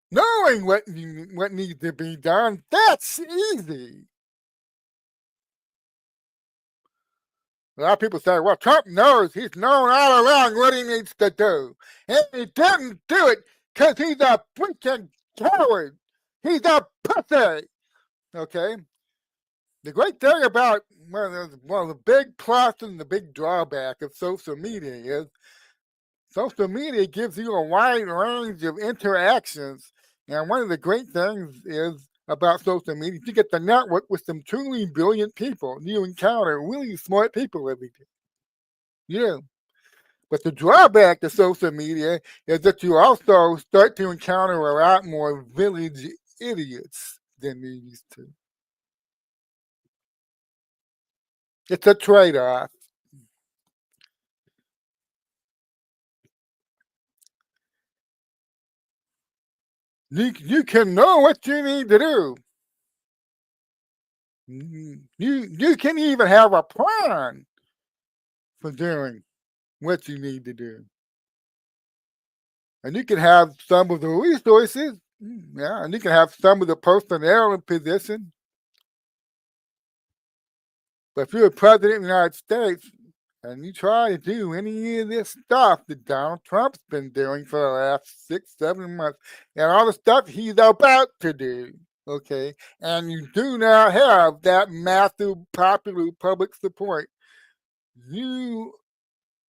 Knowing what needs to be done, that's easy. A lot of people say, well, Trump knows, he's known all along what he needs to do. And he didn't do it because he's a freaking coward. He's a pussy. Okay? The great thing about one of the big plus and the big drawback of social media is social media gives you a wide range of interactions. And one of the great things is about social media, you get to network with some truly brilliant people. You encounter really smart people every day. You do. But the drawback to social media is that you also start to encounter a lot more village idiots than you used to. It's a trade-off. You can know what you need to do. You can even have a plan for doing what you need to do. And you can have some of the resources, yeah, and you can have some of the personnel and position. But if you're a president of the United States and you try to do any of this stuff that Donald Trump's been doing for the last 6, 7 months, and all the stuff he's about to do, okay, and you do not have that massive popular public support, you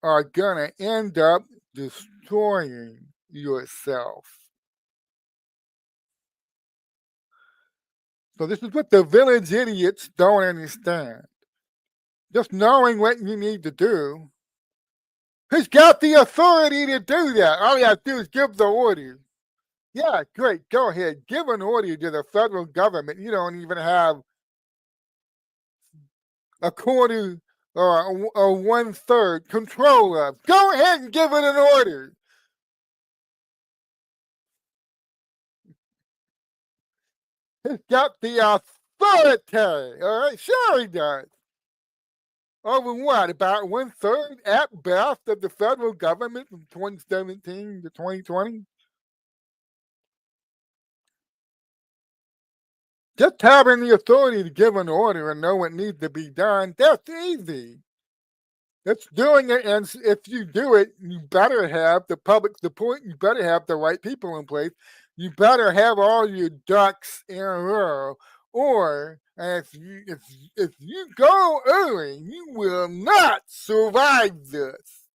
are going to end up destroying yourself. So this is what the village idiots don't understand. Just knowing what you need to do, who's got the authority to do that? All you have to do is give the order. Yeah, great, go ahead. Give an order to the federal government. You don't even have a quarter or a 1/3 control of. Go ahead and give it an order. He's got the authority, all right? Sure he does. Over what, about 1/3 at best of the federal government from 2017 to 2020? Just having the authority to give an order and know what needs to be done, that's easy. It's doing it, and if you do it, you better have the public support, you better have the right people in place, you better have all your ducks in a row, or if you go early, you will not survive this.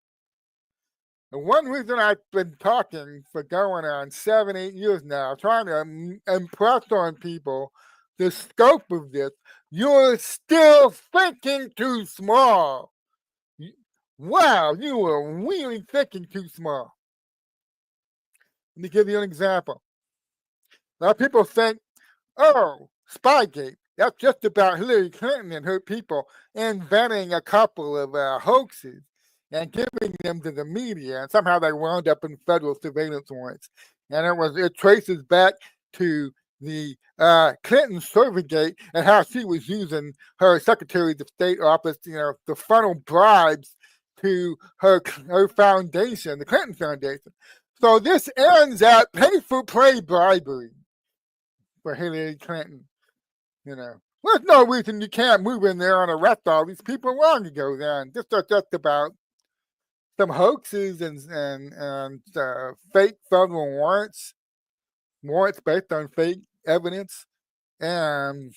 And one reason I've been talking for going on 7, 8 years now, trying to impress on people the scope of this, you're still thinking too small. Wow, you are really thinking too small. Let me give you an example. A lot of people think, oh, Spygate, that's just about Hillary Clinton and her people inventing a couple of hoaxes and giving them to the media, and somehow they wound up in federal surveillance warrants. And it traces back to the Clinton Servergate and how she was using her Secretary of State office, to funnel bribes to her foundation, the Clinton Foundation. So this ends at pay-for-play bribery for Hillary Clinton. There's no reason you can't move in there and arrest all these people long ago. Then this is just about some hoaxes and fake federal warrants based on fake evidence, and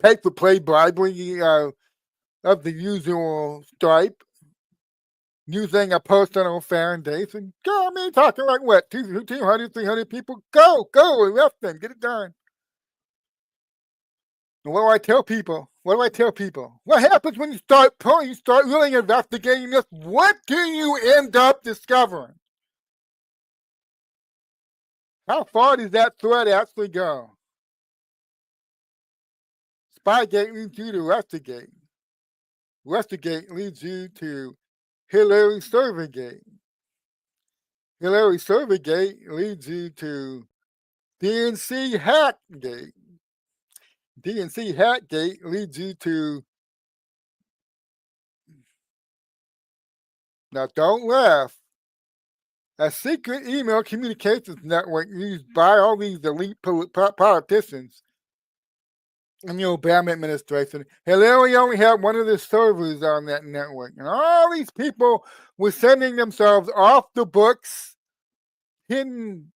pay-for-play bribery of the usual stripe, using a personal foundation. Go, I mean, talking like what, 200, 300 people? Go, arrest them, get it done. And what do I tell people? What happens when you start really investigating this? What do you end up discovering? How far does that thread actually go? Spygate leads you to Russiagate. Russiagate leads you to Hillary Servergate. Hillary Servergate leads you to DNC Hackgate. DNC Hackgate leads you to, now don't laugh, a secret email communications network used by all these elite politicians in the Obama administration. Hillary only had one of the servers on that network. And all these people were sending themselves off the books, hidden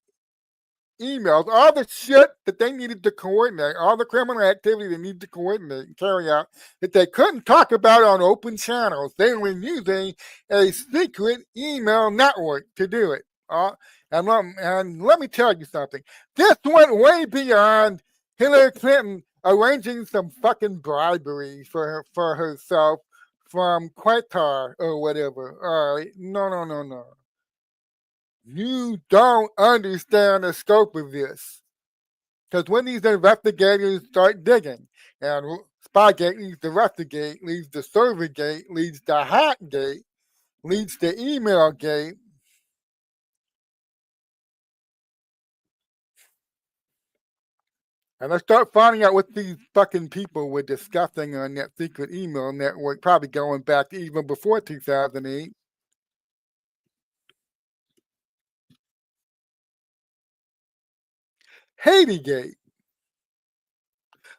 emails, all the shit that they needed to coordinate, all the criminal activity they needed to coordinate and carry out that they couldn't talk about on open channels. They were using a secret email network to do it. And let me tell you something. This went way beyond Hillary Clinton arranging some fucking bribery for herself from Qatar or whatever. All right, no. You don't understand the scope of this. Because when these investigators start digging, and Spygate leads to Russiagate, leads to Servergate, leads to Hackgate, leads to Emailgate, and I start finding out what these fucking people were discussing on that secret email network, probably going back to even before 2008. Hatygate.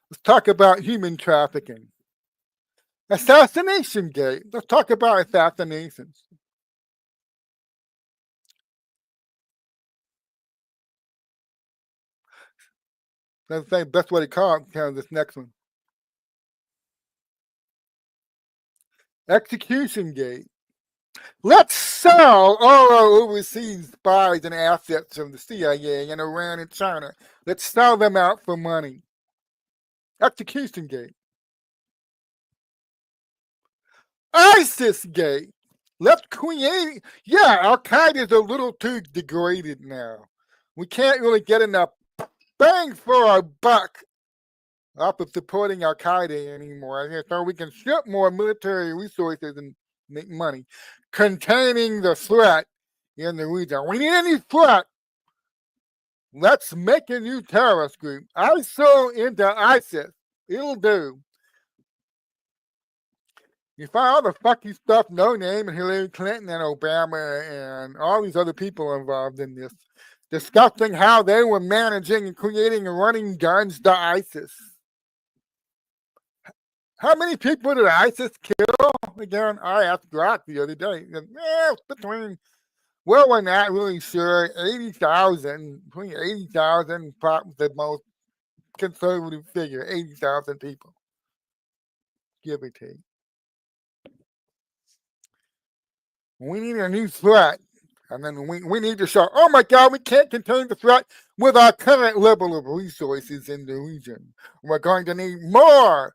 Let's talk about human trafficking. Assassination Gate. Let's talk about assassinations. That's the best way to call it, kind of this next one. Execution Gate. Let's sell all our overseas spies and assets from the CIA and Iran and China. Let's sell them out for money. Execution Gate. ISIS Gate. Let's create. Yeah, Al Qaeda is a little too degraded now. We can't really get enough bang for our buck off of supporting Al Qaeda anymore. So we can ship more military resources and make money containing the threat in the region. We need a new threat. Let's make a new terrorist group. ISIL into ISIS. It'll do. You find all the fucky stuff, No Name and Hillary Clinton and Obama and all these other people involved in this, discussing how they were managing and creating and running guns to ISIS. How many people did ISIS kill? Again, I asked Grok the other day. Between, well, we're not really sure, 80,000, between 80,000, probably the most conservative figure, 80,000 people, give or take. We need a new threat. And then we need to show, oh my God, we can't contain the threat with our current level of resources in the region. We're going to need more.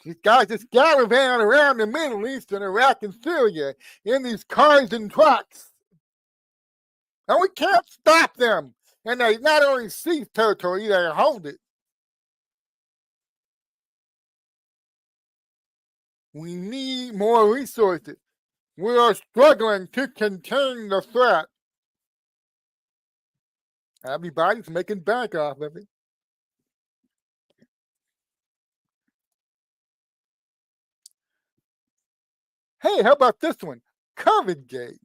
These guys just gallivant around the Middle East and Iraq and Syria in these cars and trucks. And we can't stop them. And they not only seize territory, they hold it. We need more resources. We are struggling to contain the threat. Everybody's making bank off of it. Hey, how about this one? COVIDgate.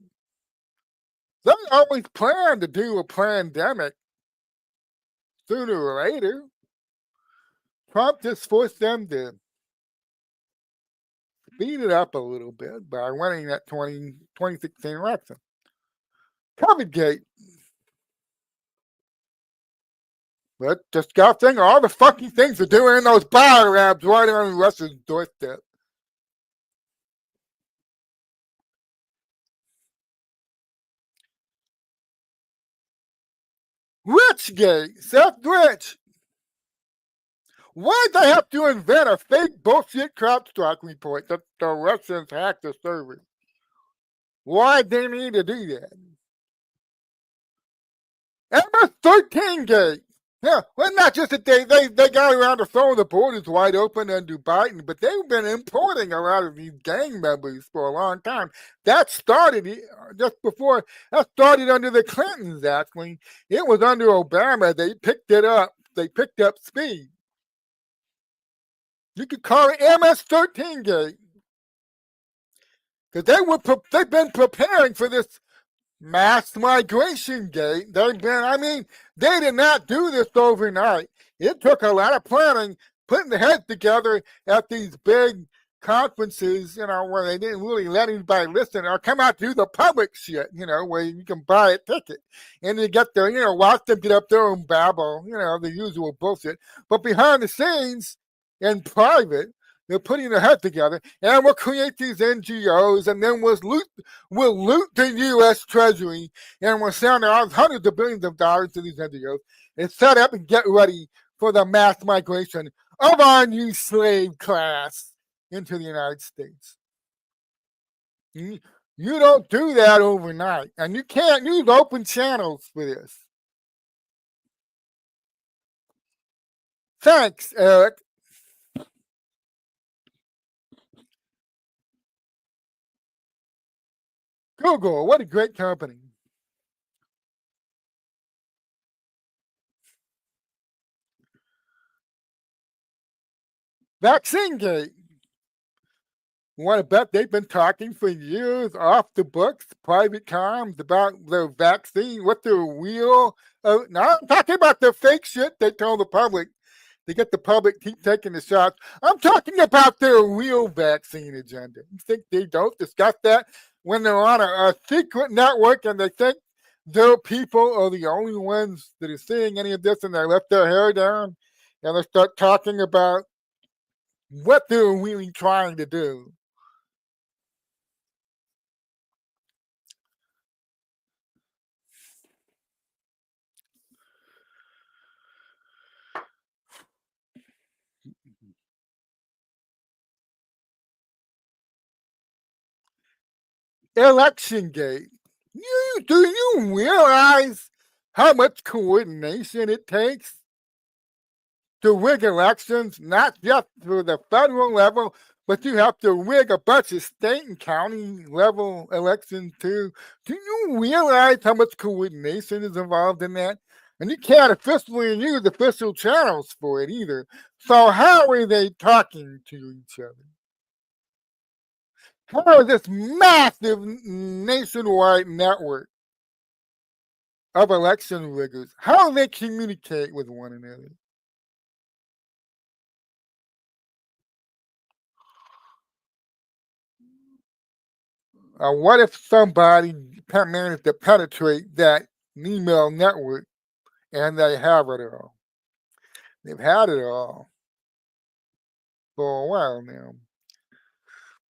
They always planned to do a pandemic sooner or later. Trump just forced them to speed it up a little bit by winning that 2016 election. COVIDgate. But discussing all the fucking things they're doing in those bio labs right on Russia's doorstep. Richgate, Seth Rich. Why'd they have to invent a fake bullshit CrowdStrike report that the Russians hacked the server? Why'd they need to do that? MS-13 Gate. Yeah, well, not just that they got around to throwing the borders wide open under Biden, but they've been importing a lot of these gang members for a long time. That started that started under the Clintons, actually. It was under Obama. They picked it up. They picked up speed. You could call it MS-13 Gate. Because they've been preparing for this mass migration gate. They did not do this overnight. It took a lot of planning, putting the heads together at these big conferences, where they didn't really let anybody listen or come out to do the public shit, where you can buy a ticket. And you get there, watch them get up there and babble, the usual bullshit. But behind the scenes, in private, they're putting their head together, and we'll create these NGOs, and then we'll loot the U.S. Treasury, and we'll send out hundreds of billions of dollars to these NGOs and set up and get ready for the mass migration of our new slave class into the United States. You don't do that overnight, and you can't use open channels for this. Thanks, Eric. Google, what a great company. Vaccine Gate. You want to bet they've been talking for years off the books, private comms about the vaccine, what the real. Now I'm talking about the fake shit they told the public to get the public keep taking the shots. I'm talking about their real vaccine agenda. You think they don't discuss that when they're on a secret network and they think their people are the only ones that are seeing any of this and they left their hair down and they start talking about what they're really trying to do. Election Gate. Do you realize how much coordination it takes to rig elections, not just for the federal level, but you have to rig a bunch of state and county level elections too? Do you realize how much coordination is involved in that? And you can't officially use official channels for it either. So how are they talking to each other? How is this massive nationwide network of election riggers, how do they communicate with one another? What if somebody managed to penetrate that email network and they have it all? They've had it all for a while now.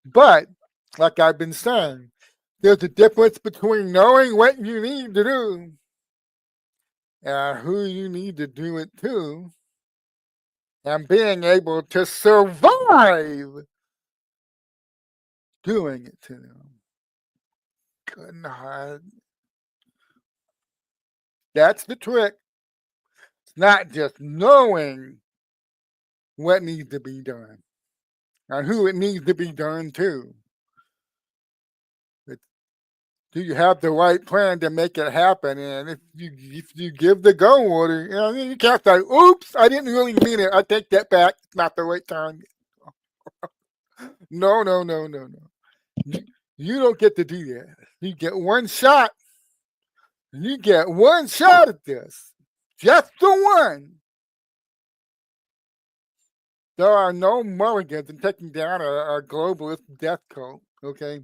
But, like I've been saying, there's a difference between knowing what you need to do and who you need to do it to and being able to survive doing it to them. Couldn't hide. That's the trick. It's not just knowing what needs to be done and who it needs to be done to. Do you have the right plan to make it happen? And if you give the go order, you can't say, "Oops, I didn't really mean it. I take that back. It's not the right time." No. You don't get to do that. You get one shot. You get one shot at this. Just the one. There are no mulligans in taking down a globalist death cult, okay?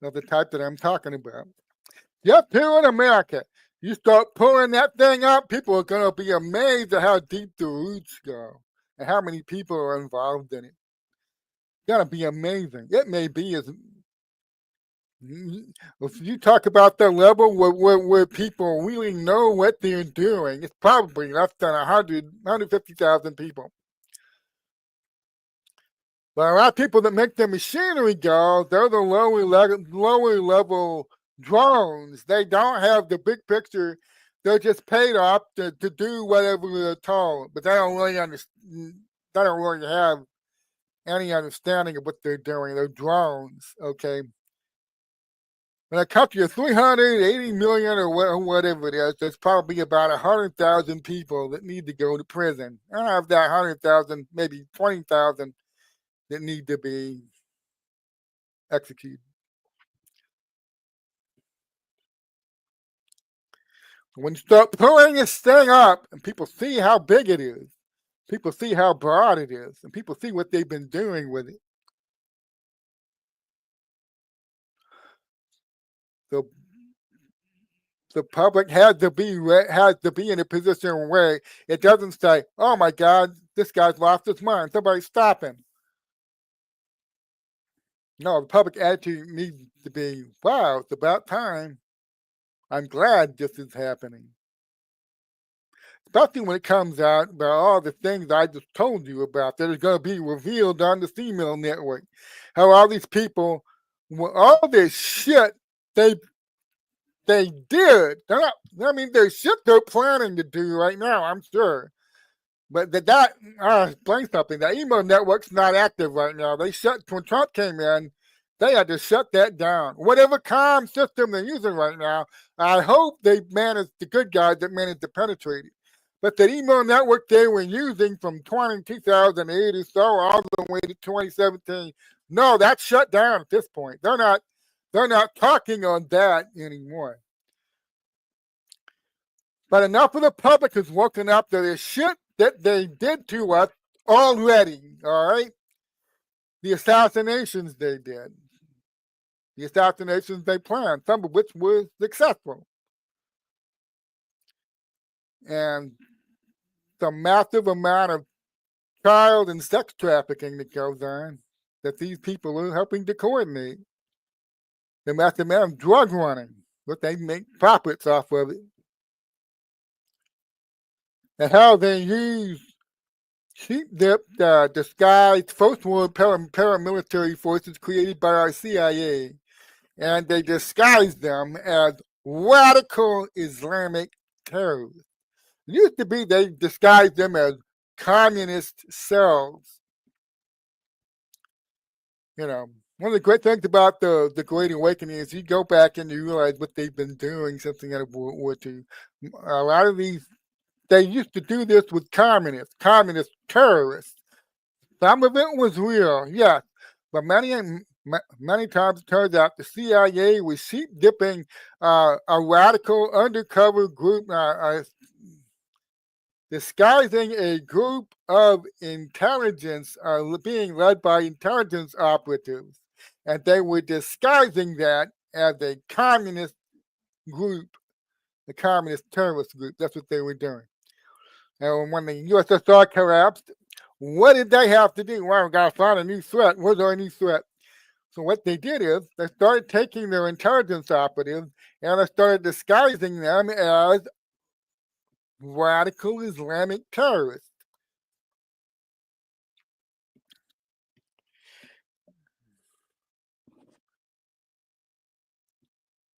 Of the type that I'm talking about. Just here in America, you start pulling that thing up, people are going to be amazed at how deep the roots go and how many people are involved in it. It's going to be amazing. It may be as if you talk about the level where people really know what they're doing, it's probably less than 150,000 people. But a lot of people that make the machinery go, they're the lower level drones. They don't have the big picture. They're just paid off to do whatever they're told, but they don't really understand. They don't really have any understanding of what they're doing. They're drones, okay? In a country of 380 million or whatever it is, there's probably about 100,000 people that need to go to prison. And of that 100,000, maybe 20,000 that need to be executed. When you start pulling this thing up and people see how big it is, people see how broad it is, and people see what they've been doing with it. So the public has to be in a position where it doesn't say, "Oh my God, this guy's lost his mind. Somebody stop him." No, the public attitude needs to be, "Wow, it's about time. I'm glad this is happening." especially when it comes out about all the things I just told you about that are going to be revealed on the female network. How all these people, all this shit they they did. They're not, I mean, there's shit they're planning to do right now, I'm sure. But explain something. The email network's not active right now. They shut, when Trump came in, they had to shut that down. Whatever comm system they're using right now, I hope they managed, the good guys that managed to penetrate it. But the email network they were using from 2008 or so all the way to 2017, no, that's shut down at this point. They're not talking on that anymore. But enough of the public has woken up to this shit that they did to us already, all right? The assassinations they did. The assassinations they planned, some of which were successful. And the massive amount of child and sex trafficking that goes on that these people are helping to coordinate. The massive amount of drug running, but they make profits off of it. And how they use sheep-dipped, disguised first world paramilitary forces created by our CIA, and they disguise them as radical Islamic terrorists. It used to be they disguised them as communist cells. You know, one of the great things about the Great Awakening is you go back and you realize what they've been doing since the end of World War II. A lot of these, they used to do this with communist terrorists. Some of it was real, yes, but many times it turns out the CIA was sheep dipping a radical undercover group, disguising a group of intelligence being led by intelligence operatives, and they were disguising that as a communist group, a communist terrorist group. That's what they were doing. And when the USSR collapsed, what did they have to do? Well, we got to find a new threat. What's our new threat? So what they did is they started taking their intelligence operatives and they started disguising them as radical Islamic terrorists.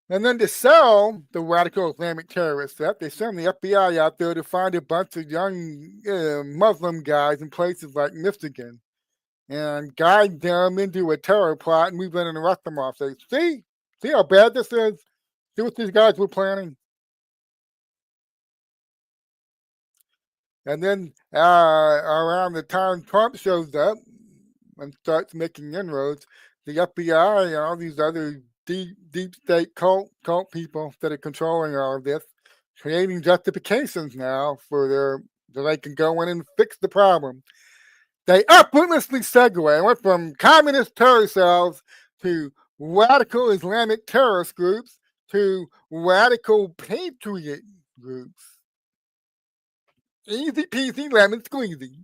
And then to sell the radical Islamic terrorist stuff, they send the FBI out there to find a bunch of young Muslim guys in places like Michigan and guide them into a terror plot and move in and arrest them off. Say, see how bad this is? See what these guys were planning? And then around the time Trump shows up and starts making inroads, the FBI and all these other deep state cult people that are controlling all of this, creating justifications now for so they can go in and fix the problem. They effortlessly segue and went from communist terror cells to radical Islamic terrorist groups to radical patriot groups. Easy peasy lemon squeezy.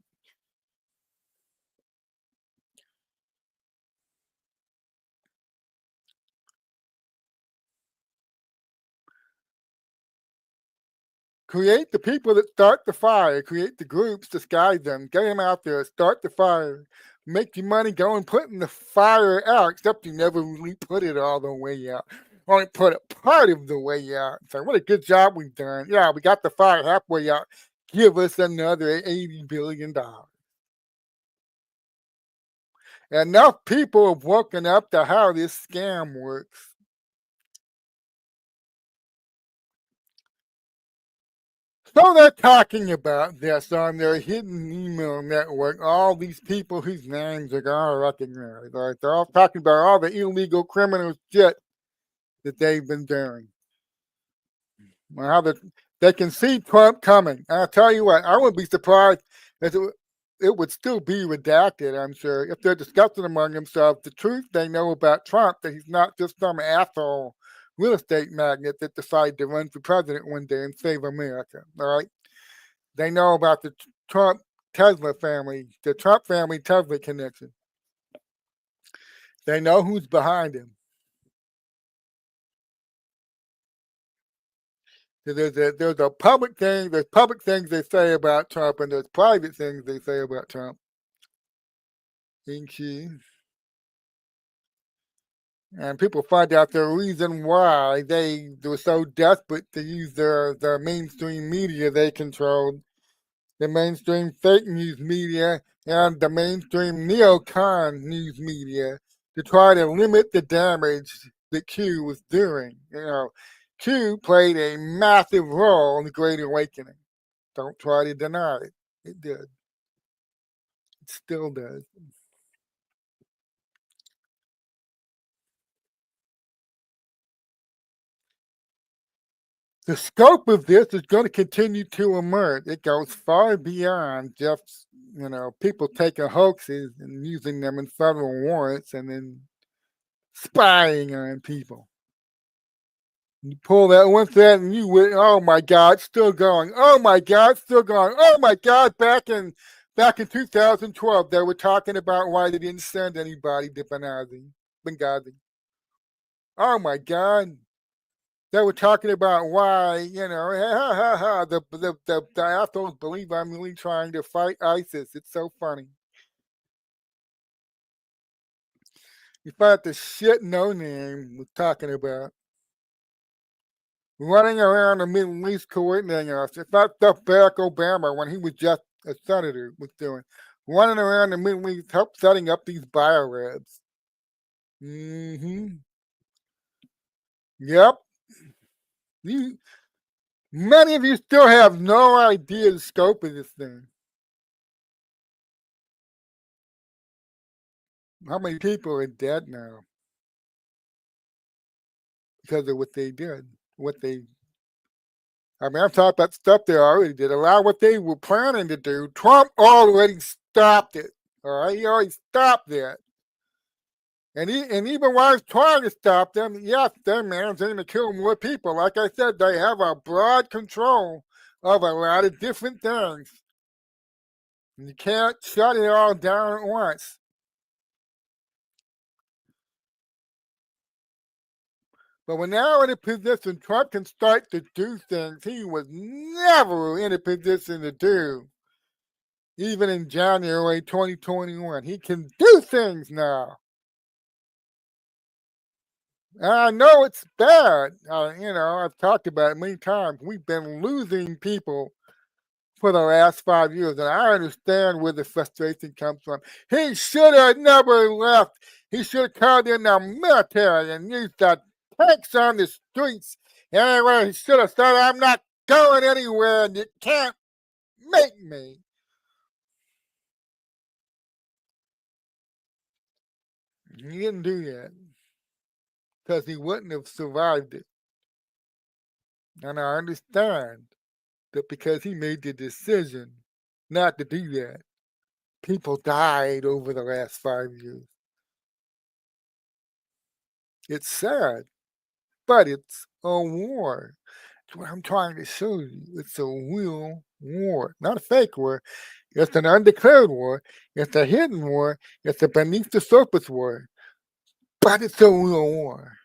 Create the people that start the fire, create the groups, disguise them, get them out there, start the fire, make your money, go and put in the fire out, except you never really put it all the way out. Only put it part of the way out. So what a good job we've done. Yeah, we got the fire halfway out. Give us another $80 billion. Enough people have woken up to how this scam works. So they're talking about this on their hidden email network. All these people whose names are gonna recognize. Right? They're all talking about all the illegal criminal shit that they've been doing. How they can see Trump coming. And I'll tell you what, I wouldn't be surprised if it would still be redacted, I'm sure, if they're discussing among themselves the truth they know about Trump, that he's not just some asshole real estate magnate that decided to run for president one day and save America. All right. They know about the Trump Tesla family, the Trump family Tesla connection. They know who's behind him. So there's a public thing. There's public things they say about Trump, and there's private things they say about Trump. And people find out the reason why they were so desperate to use their mainstream media they controlled, the mainstream fake news media and the mainstream neocon news media, to try to limit the damage that Q was doing. Q played a massive role in the Great Awakening. Don't try to deny it. It did. It still does. The scope of this is going to continue to emerge. It goes far beyond just, people taking hoaxes and using them in federal warrants and then spying on people. You pull that one thread and you went, oh my God, still going. Oh my God, still going. Oh my God, back in 2012, they were talking about why they didn't send anybody to Benghazi. Oh my God. They were talking about why, the assholes believe I'm really trying to fight ISIS. It's so funny. You find the shit no name was talking about. Running around the Middle East coordinating us. It's not stuff Barack Obama, when he was just a senator, was doing. Running around the Middle East, help setting up these biolabs. Yep. Many of you still have no idea the scope of this thing. How many people are dead now because of what they did? I'm talking about stuff they already did. A lot of what they were planning to do, Trump already stopped it. All right, he already stopped that. And even while he's trying to stop them, yes, their man's going to kill more people. Like I said, they have a broad control of a lot of different things. And you can't shut it all down at once. But we're now in a position Trump can start to do things he was never in a position to do, even in January 2021. He can do things now. And I know it's bad. I've talked about it many times. We've been losing people for the last 5 years, and I understand where the frustration comes from. He should have never left. He should have called in the military and used the tanks on the streets. Anyway, he should have said, I'm not going anywhere, and you can't make me. He didn't do that because he wouldn't have survived it. And I understand that because he made the decision not to do that, people died over the last 5 years. It's sad, but it's a war. That's what I'm trying to show you. It's a real war, not a fake war. It's an undeclared war. It's a hidden war. It's a beneath the surface war. But it's a real war.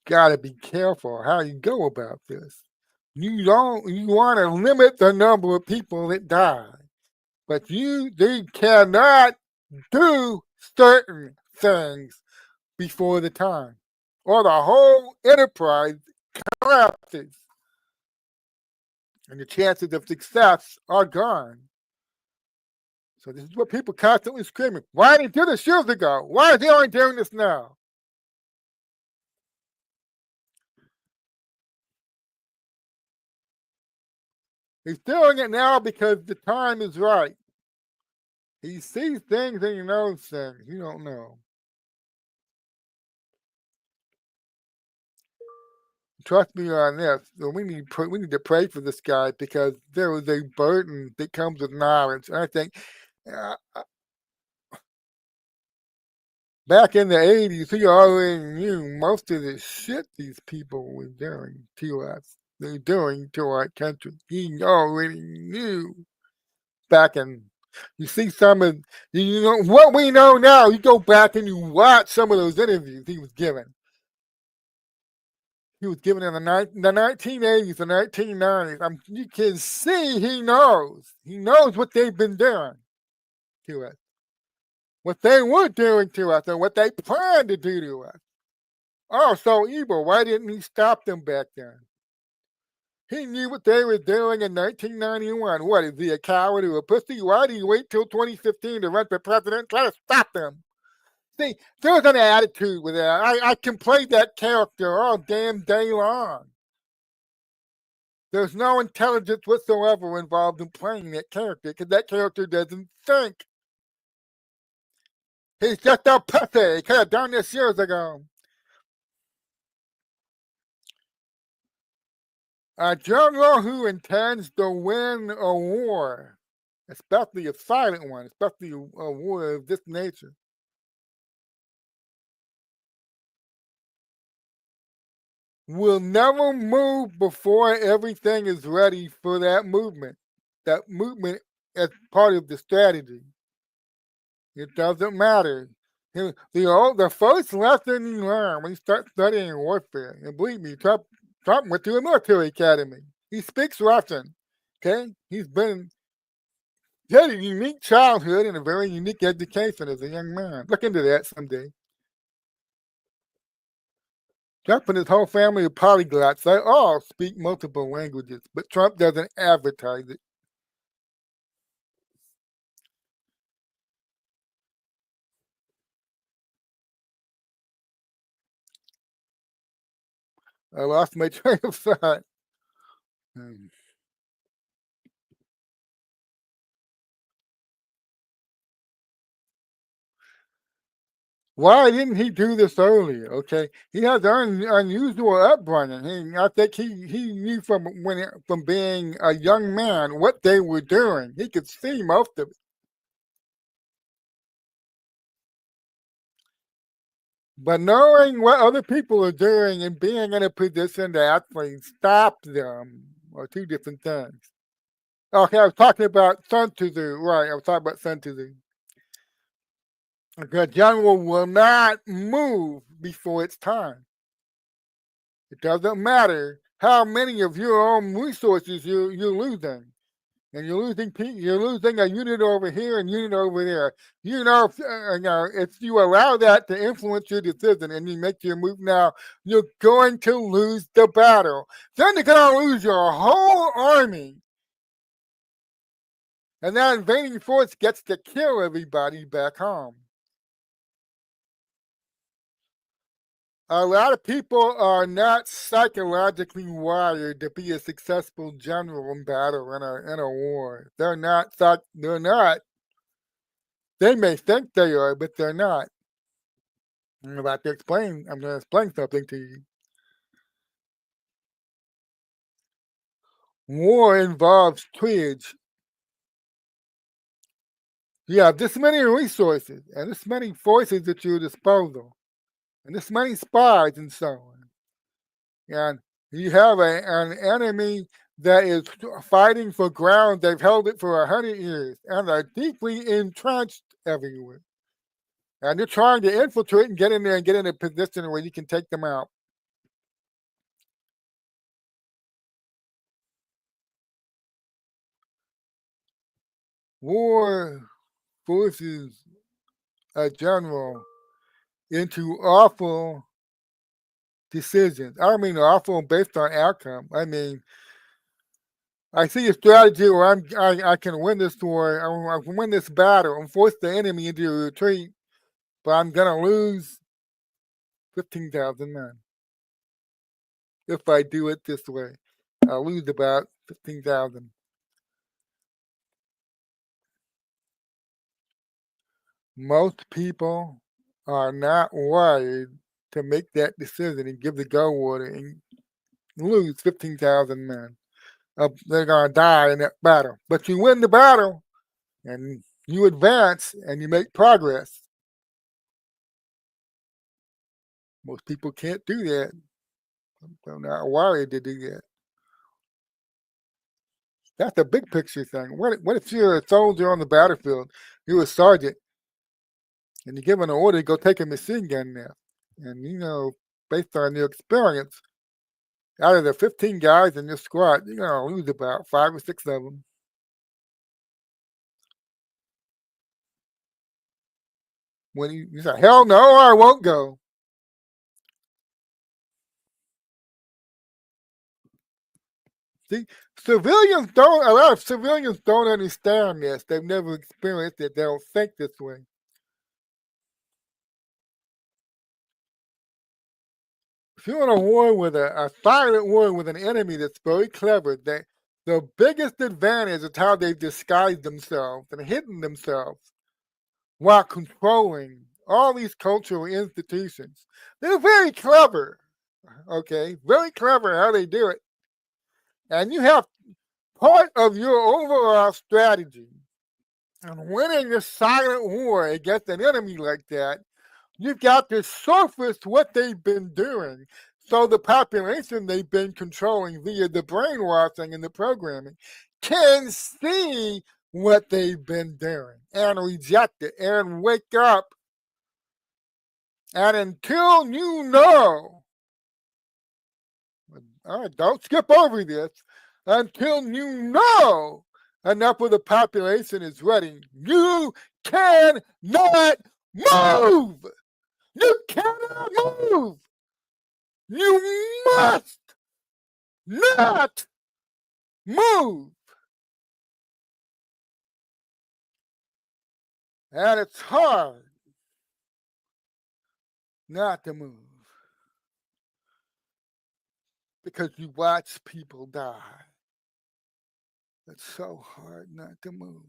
Gotta be careful how you go about this. You want to limit the number of people that die, but they cannot do certain things before the time, or the whole enterprise collapses, and the chances of success are gone. So this is what people constantly screaming. Why didn't he do this years ago? Why is he only doing this now? He's doing it now because the time is right. He sees things and he knows things you don't know. Trust me on this. We need to pray for this guy because there is a burden that comes with knowledge. And I think back in the 80s, he already knew most of the shit these people were doing to us. They're doing to our country. He already knew back in. You see some of what we know now. You go back and you watch some of those interviews he was giving. he was given in the 1980s, the 1990s. You can see he knows. He knows what they've been doing to us, what they were doing to us, and what they planned to do to us. Oh, so evil. Why didn't he stop them back then? He knew what they were doing in 1991. What, is he a coward or a pussy? Why did he wait till 2015 to run for president? Try to stop them. See, there's an attitude with that. I can play that character all damn day long. There's no intelligence whatsoever involved in playing that character because that character doesn't think. He's just a pussy. He could have done this years ago. A general who intends to win a war, especially a silent one, especially a war of this nature, will never move before everything is ready for that movement. That movement as part of the strategy. It doesn't matter. The first lesson you learn when you start studying warfare, and believe me, Trump went to a military academy. He speaks Russian. Okay? He had a unique childhood and a very unique education as a young man. Look into that someday. Trump and his whole family are polyglots. They all speak multiple languages, but Trump doesn't advertise it. I lost my train of thought. Why didn't he do this earlier? Okay, he has an unusual upbringing. I think he knew from being a young man what they were doing. He could see most of it. But knowing what other people are doing and being in a position to actually stop them are two different things. Okay, I was talking about Sun Tzu, right? I was talking about Sun Tzu. The general will not move before it's time. It doesn't matter how many of your own resources you're losing. And you're losing a unit over here and unit over there. If you allow that to influence your decision and you make your move now, you're going to lose the battle. Then you're going to lose your whole army. And that invading force gets to kill everybody back home. A lot of people are not psychologically wired to be a successful general in battle in a war. They're not. They're not. They may think they are, but they're not. I'm going to explain something to you. War involves triage. You have this many resources and this many forces at your disposal, and this many spies and so on. And you have an enemy that is fighting for ground. They've held it for 100 years and are deeply entrenched everywhere. And they're trying to infiltrate and get in there and get in a position where you can take them out. War forces a general into awful decisions. I don't mean awful based on outcome. I mean, I see a strategy where I can win this war, I can win this battle and force the enemy into a retreat, but I'm gonna lose 15,000 men. If I do it this way, I'll lose about 15,000. Most people are not wired to make that decision and give the go order and lose 15,000 men. They're going to die in that battle. But you win the battle and you advance and you make progress. Most people can't do that. They're not wired to do that. That's a big picture thing. What if you're a soldier on the battlefield, you're a sergeant, and you're given an order to go take a machine gun now? And based on your experience, Out of the 15 guys in this squad, you're going to lose about 5 or 6 of them. When you say, hell no, I won't go. See, a lot of civilians don't understand this. They've never experienced it. They don't think this way. If you're in a war with a silent war with an enemy that's very clever, the biggest advantage is how they've disguised themselves and hidden themselves while controlling all these cultural institutions. They're very clever, okay? Very clever how they do it. And you have part of your overall strategy in winning this silent war against an enemy like that. You've got to surface what they've been doing. So the population they've been controlling via the brainwashing and the programming can see what they've been doing and reject it and wake up. And until you know, all right, don't skip over this, until you know enough of the population is ready, you cannot move. You cannot move. You must not move. And it's hard not to move because you watch people die. It's so hard not to move.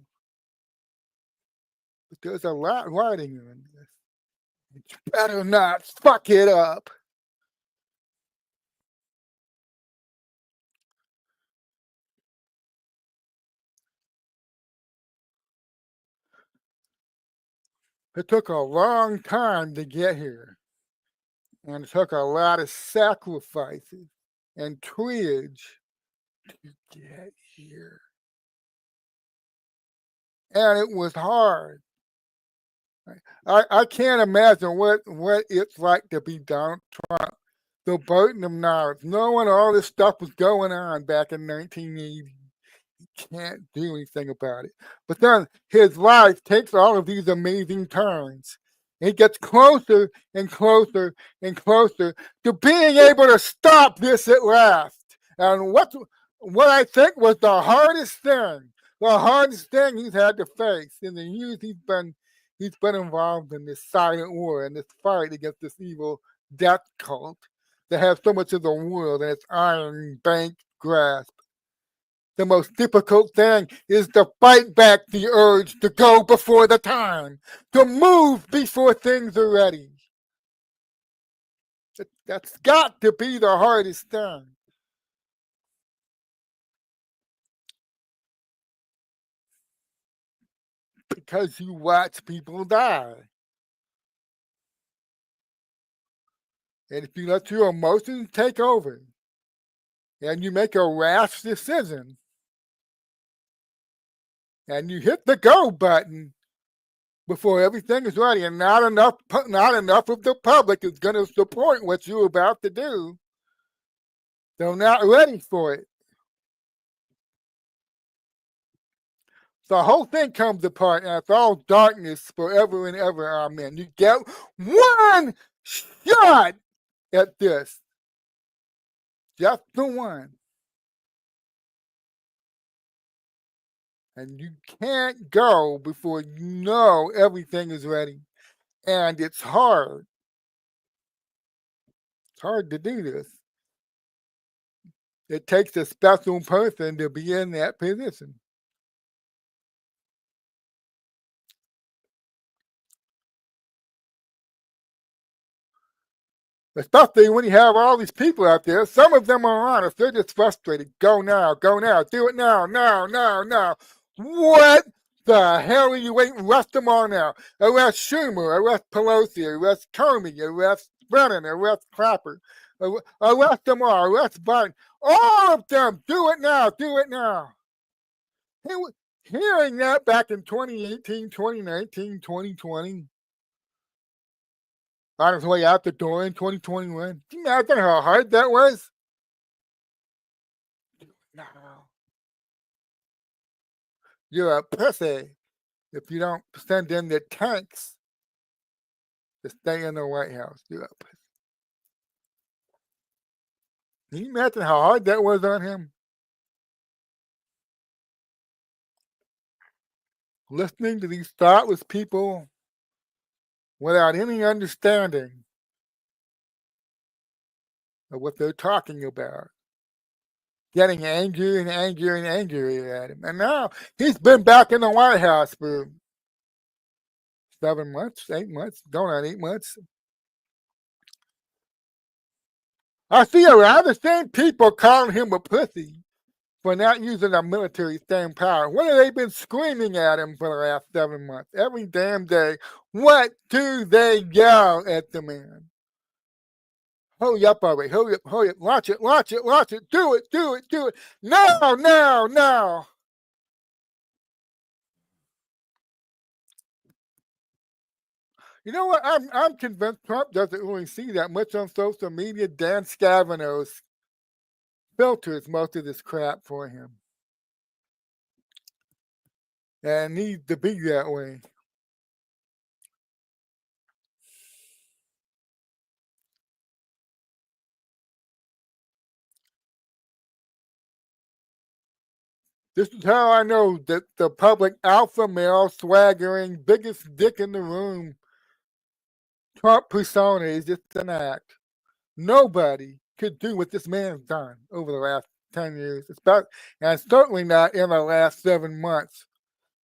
But there's a lot riding on this. You better not fuck it up. It took a long time to get here. And it took a lot of sacrifices and triage to get here. And it was hard. I can't imagine what it's like to be Donald Trump. The burden of knowledge, knowing all this stuff was going on back in 1980. He can't do anything about it. But then his life takes all of these amazing turns. He gets closer and closer and closer to being able to stop this at last. And what I think was the hardest thing he's had to face in the years he's been involved in this silent war and this fight against this evil death cult that has so much of the world in its iron bank grasp. The most difficult thing is to fight back the urge to go before the time, to move before things are ready. That's got to be the hardest thing. Because you watch people die. And if you let your emotions take over and you make a rash decision and you hit the go button before everything is ready and not enough of the public is going to support what you're about to do, they're not ready for it. The whole thing comes apart and it's all darkness forever and ever. Amen. You get one shot at this. Just the one. And you can't go before you know everything is ready. And it's hard. It's hard to do this. It takes a special person to be in that position. Especially when you have all these people out there. Some of them are honest. They're just frustrated. Go now. Do it now. Now. What the hell are you waiting? Arrest them all now. Arrest Schumer. Arrest Pelosi. Arrest Comey. Arrest Brennan. Arrest Clapper. Arrest them all. Arrest Biden. All of them. Do it now. Hearing that back in 2018, 2019, 2020. On his way out the door in 2021. Can you imagine how hard that was? No, you're a pussy if you don't send in the tanks to stay in the White House. You're a pussy. Can you imagine how hard that was on him? Listening to these thoughtless people without any understanding of what they're talking about. Getting angrier and angrier and angrier at him. And now he's been back in the White House for 7 months, 8 months, going on 8 months. I see around the same people calling him a pussy for not using our military staying power. What have they been screaming at him for the last 7 months? Every damn day. What do they yell at the man? Hurry up already. Hurry up, hurry up. Launch it, launch it, launch it. Do it, do it, do it. No, no, no. You know what? I'm convinced Trump doesn't really see that much on social media. Dan Scavino's filters most of this crap for him. And it needs to be that way. This is how I know that the public alpha male swaggering, biggest dick in the room, Trump persona is just an act. Nobody could do what this man's done over the last 10 years, and certainly not in the last 7 months,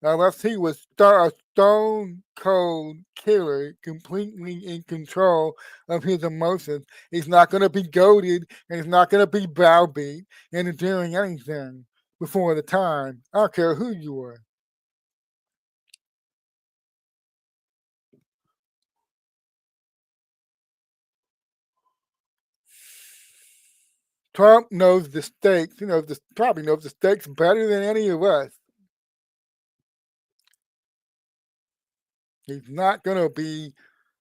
unless he was a stone cold killer, completely in control of his emotions. He's not going to be goaded, and he's not going to be browbeat into doing anything before the time. I don't care who you are. Trump knows the stakes. Probably knows the stakes better than any of us. He's not going to be,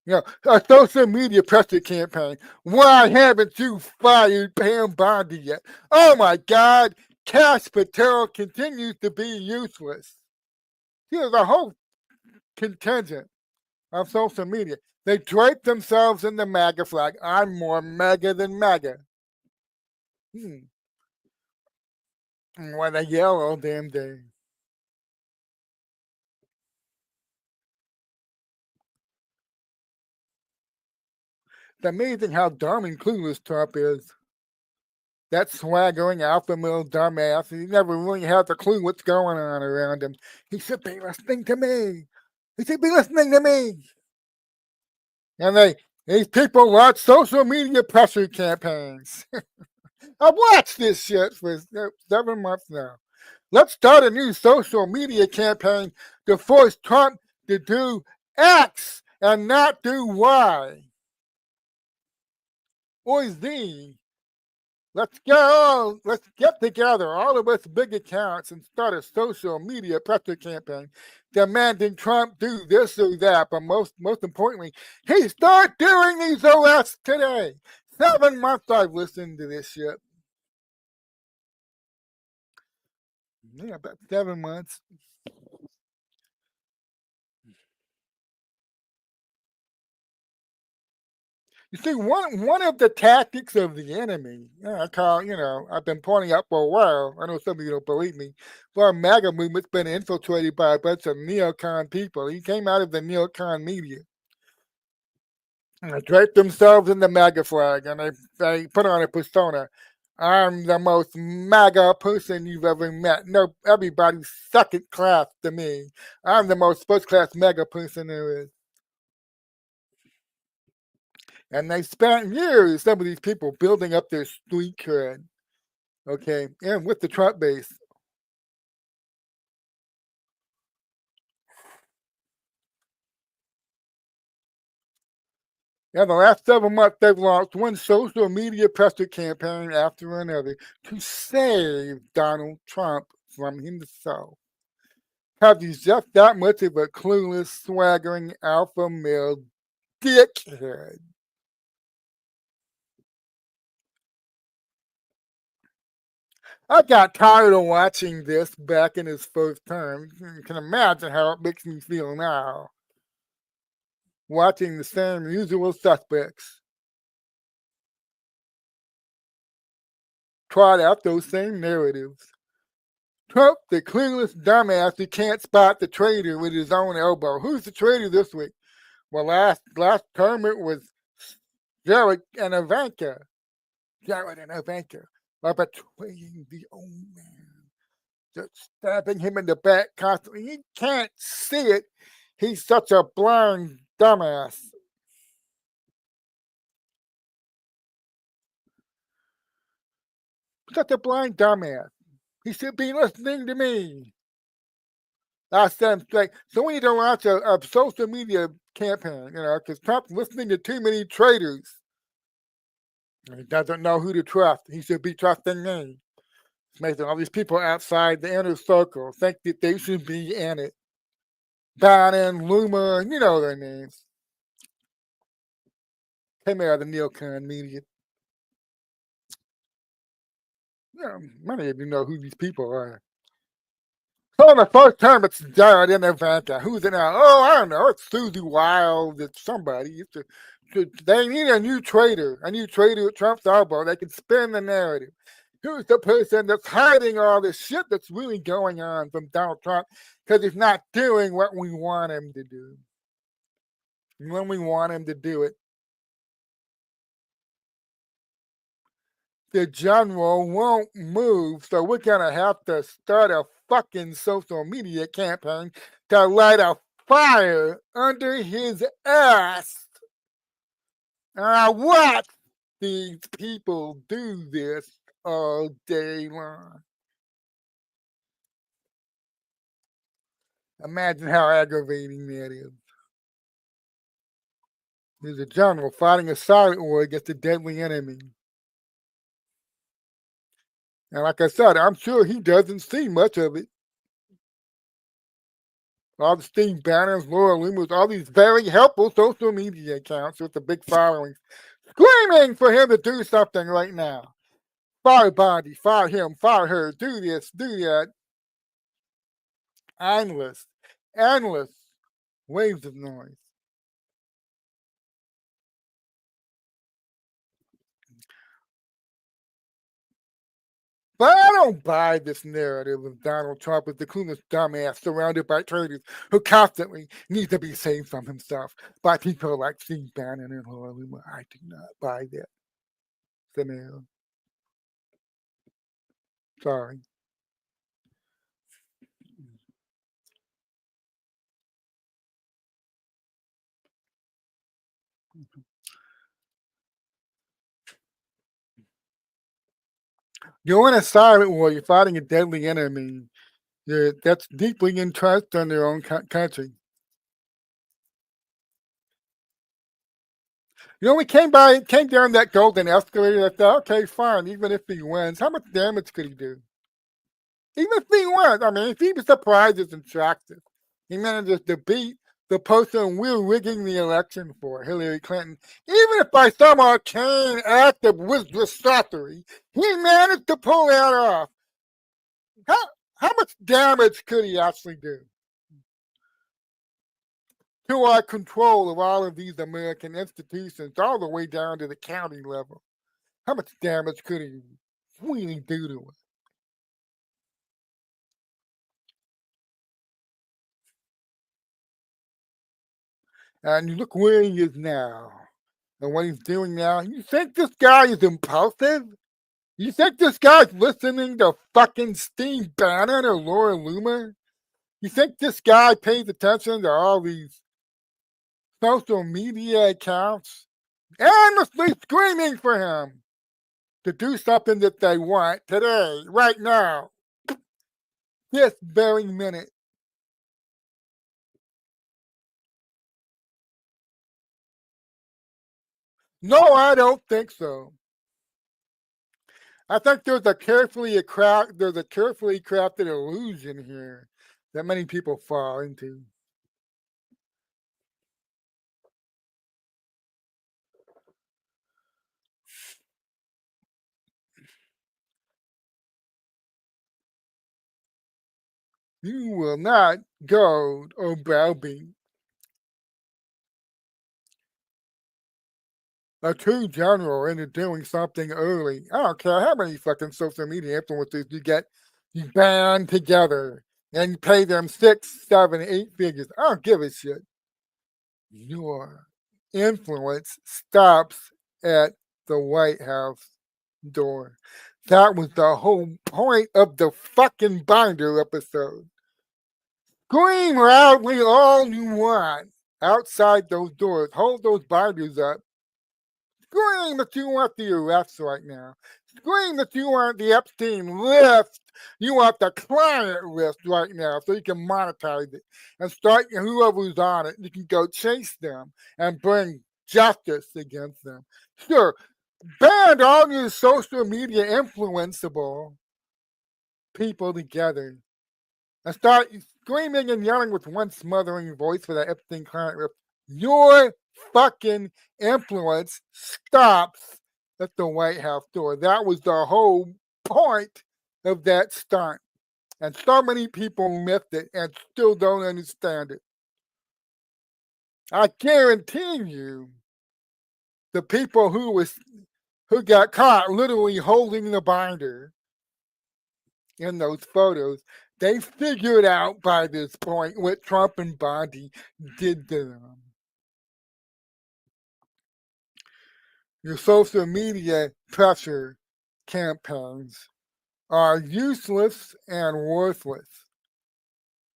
a social media pressure campaign. Why haven't you fired Pam Bondi yet? Oh my God, Kash Patel continues to be useless. There's a whole contingent of social media. They drape themselves in the MAGA flag. I'm more MAGA than MAGA. Why they yell all damn day. It's amazing how dumb and clueless Trump is. That swaggering alpha male dumbass, he never really has a clue what's going on around him. He should be listening to me. He should be listening to me. And these people watch social media pressure campaigns. I've watched this shit for 7 months now. Let's start a new social media campaign to force Trump to do X and not do Y or Z. Let's get together, all of us big accounts, and start a social media pressure campaign demanding Trump do this or that. But most importantly, he start doing these arrests today. 7 months I've listened to this shit. Yeah, about 7 months. You see, one of the tactics of the enemy, I've been pointing out for a while. I know some of you don't believe me, but our MAGA movement's been infiltrated by a bunch of neocon people. He came out of the neocon media. And they draped themselves in the MAGA flag, and they put on a persona. I'm the most MAGA person you've ever met. No, everybody's second class to me. I'm the most first class MAGA person there is. And they spent years, some of these people, building up their street cred. Okay, and with the Trump base. In the last 7 months, they've launched one social media pressure campaign after another to save Donald Trump from himself. Because he's just that much of a clueless, swaggering alpha male dickhead. I got tired of watching this back in his first term. You can imagine how it makes me feel now. Watching the same usual suspects trot out those same narratives. Trump, the clueless dumbass who can't spot the traitor with his own elbow. Who's the traitor this week? Well, last term it was Jared and Ivanka. Jared and Ivanka are betraying the own man. Just stabbing him in the back constantly. He can't see it. He's such a blind dumbass. Such a blind dumbass. He should be listening to me. I set him straight. So we need to launch a social media campaign, because Trump's listening to too many traitors. He doesn't know who to trust. He should be trusting me. It's making all these people outside the inner circle think that they should be in it. Bannon, Luma, you know their names. Came out of the neocon media. Many of you know who these people are. So in the first term, it's Jared and Ivanka. Who's it now? Oh, I don't know. It's Susie Wild. It's somebody. They need a new traitor at Trump's elbow. They can spin the narrative. Who's the person that's hiding all this shit that's really going on from Donald Trump because he's not doing what we want him to do when we want him to do it? The general won't move, so we're gonna have to start a fucking social media campaign to light a fire under his ass. And I watch these people do this all day long. Imagine how aggravating that is. There's a general fighting a silent war against a deadly enemy. And like I said, I'm sure he doesn't see much of it. All the Steve Bannons, Laura Loomis, all these very helpful social media accounts with the big followings, screaming for him to do something right now. Fire Bondi, fire him, fire her, do this, do that. Endless waves of noise. But I don't buy this narrative of Donald Trump as the clueless dumbass surrounded by traitors who constantly need to be saved from himself by people like Steve Bannon and Laura Loomis. I do not buy that scenario. Sorry. You're in a silent war. You're fighting a deadly enemy. That's deeply entrenched in their own country. We came down that golden escalator. I thought, okay, fine. Even if he wins, how much damage could he do? Even if he wins, I mean, if he was surprised and shocked, he manages to beat the person we're rigging the election for, Hillary Clinton. Even if by some arcane act of wizardry, he managed to pull that off. How much damage could he actually do to our control of all of these American institutions, all the way down to the county level? How much damage could he really do to us? And you look where he is now and what he's doing now. You think this guy is impulsive? You think this guy's listening to fucking Steve Bannon or Laura Loomer? You think this guy pays attention to all these social media accounts endlessly screaming for him to do something that they want today, right now, this very minute? No, I don't think so. I think there's a carefully crafted illusion here that many people fall into. You will not go or browbeat a true general into doing something early. I don't care how many fucking social media influencers you get, you band together and you pay them 6, 7, 8 figures. I don't give a shit. Your influence stops at the White House door. That was the whole point of the fucking Binder episode. Scream loudly all you want outside those doors. Hold those binders up. Scream that you want the arrest right now. Scream that you want the Epstein list. You want the client list right now so you can monetize it and start whoever's on it. You can go chase them and bring justice against them. Sure, band all your social media influenceable people together and start screaming and yelling with one smothering voice for that Epstein client list. Your fucking influence stops at the White House door. That was the whole point of that stunt. And so many people missed it and still don't understand it. I guarantee you, the people who got caught literally holding the binder in those photos, they figured out by this point what Trump and Bondi did to them. Your social media pressure campaigns are useless and worthless.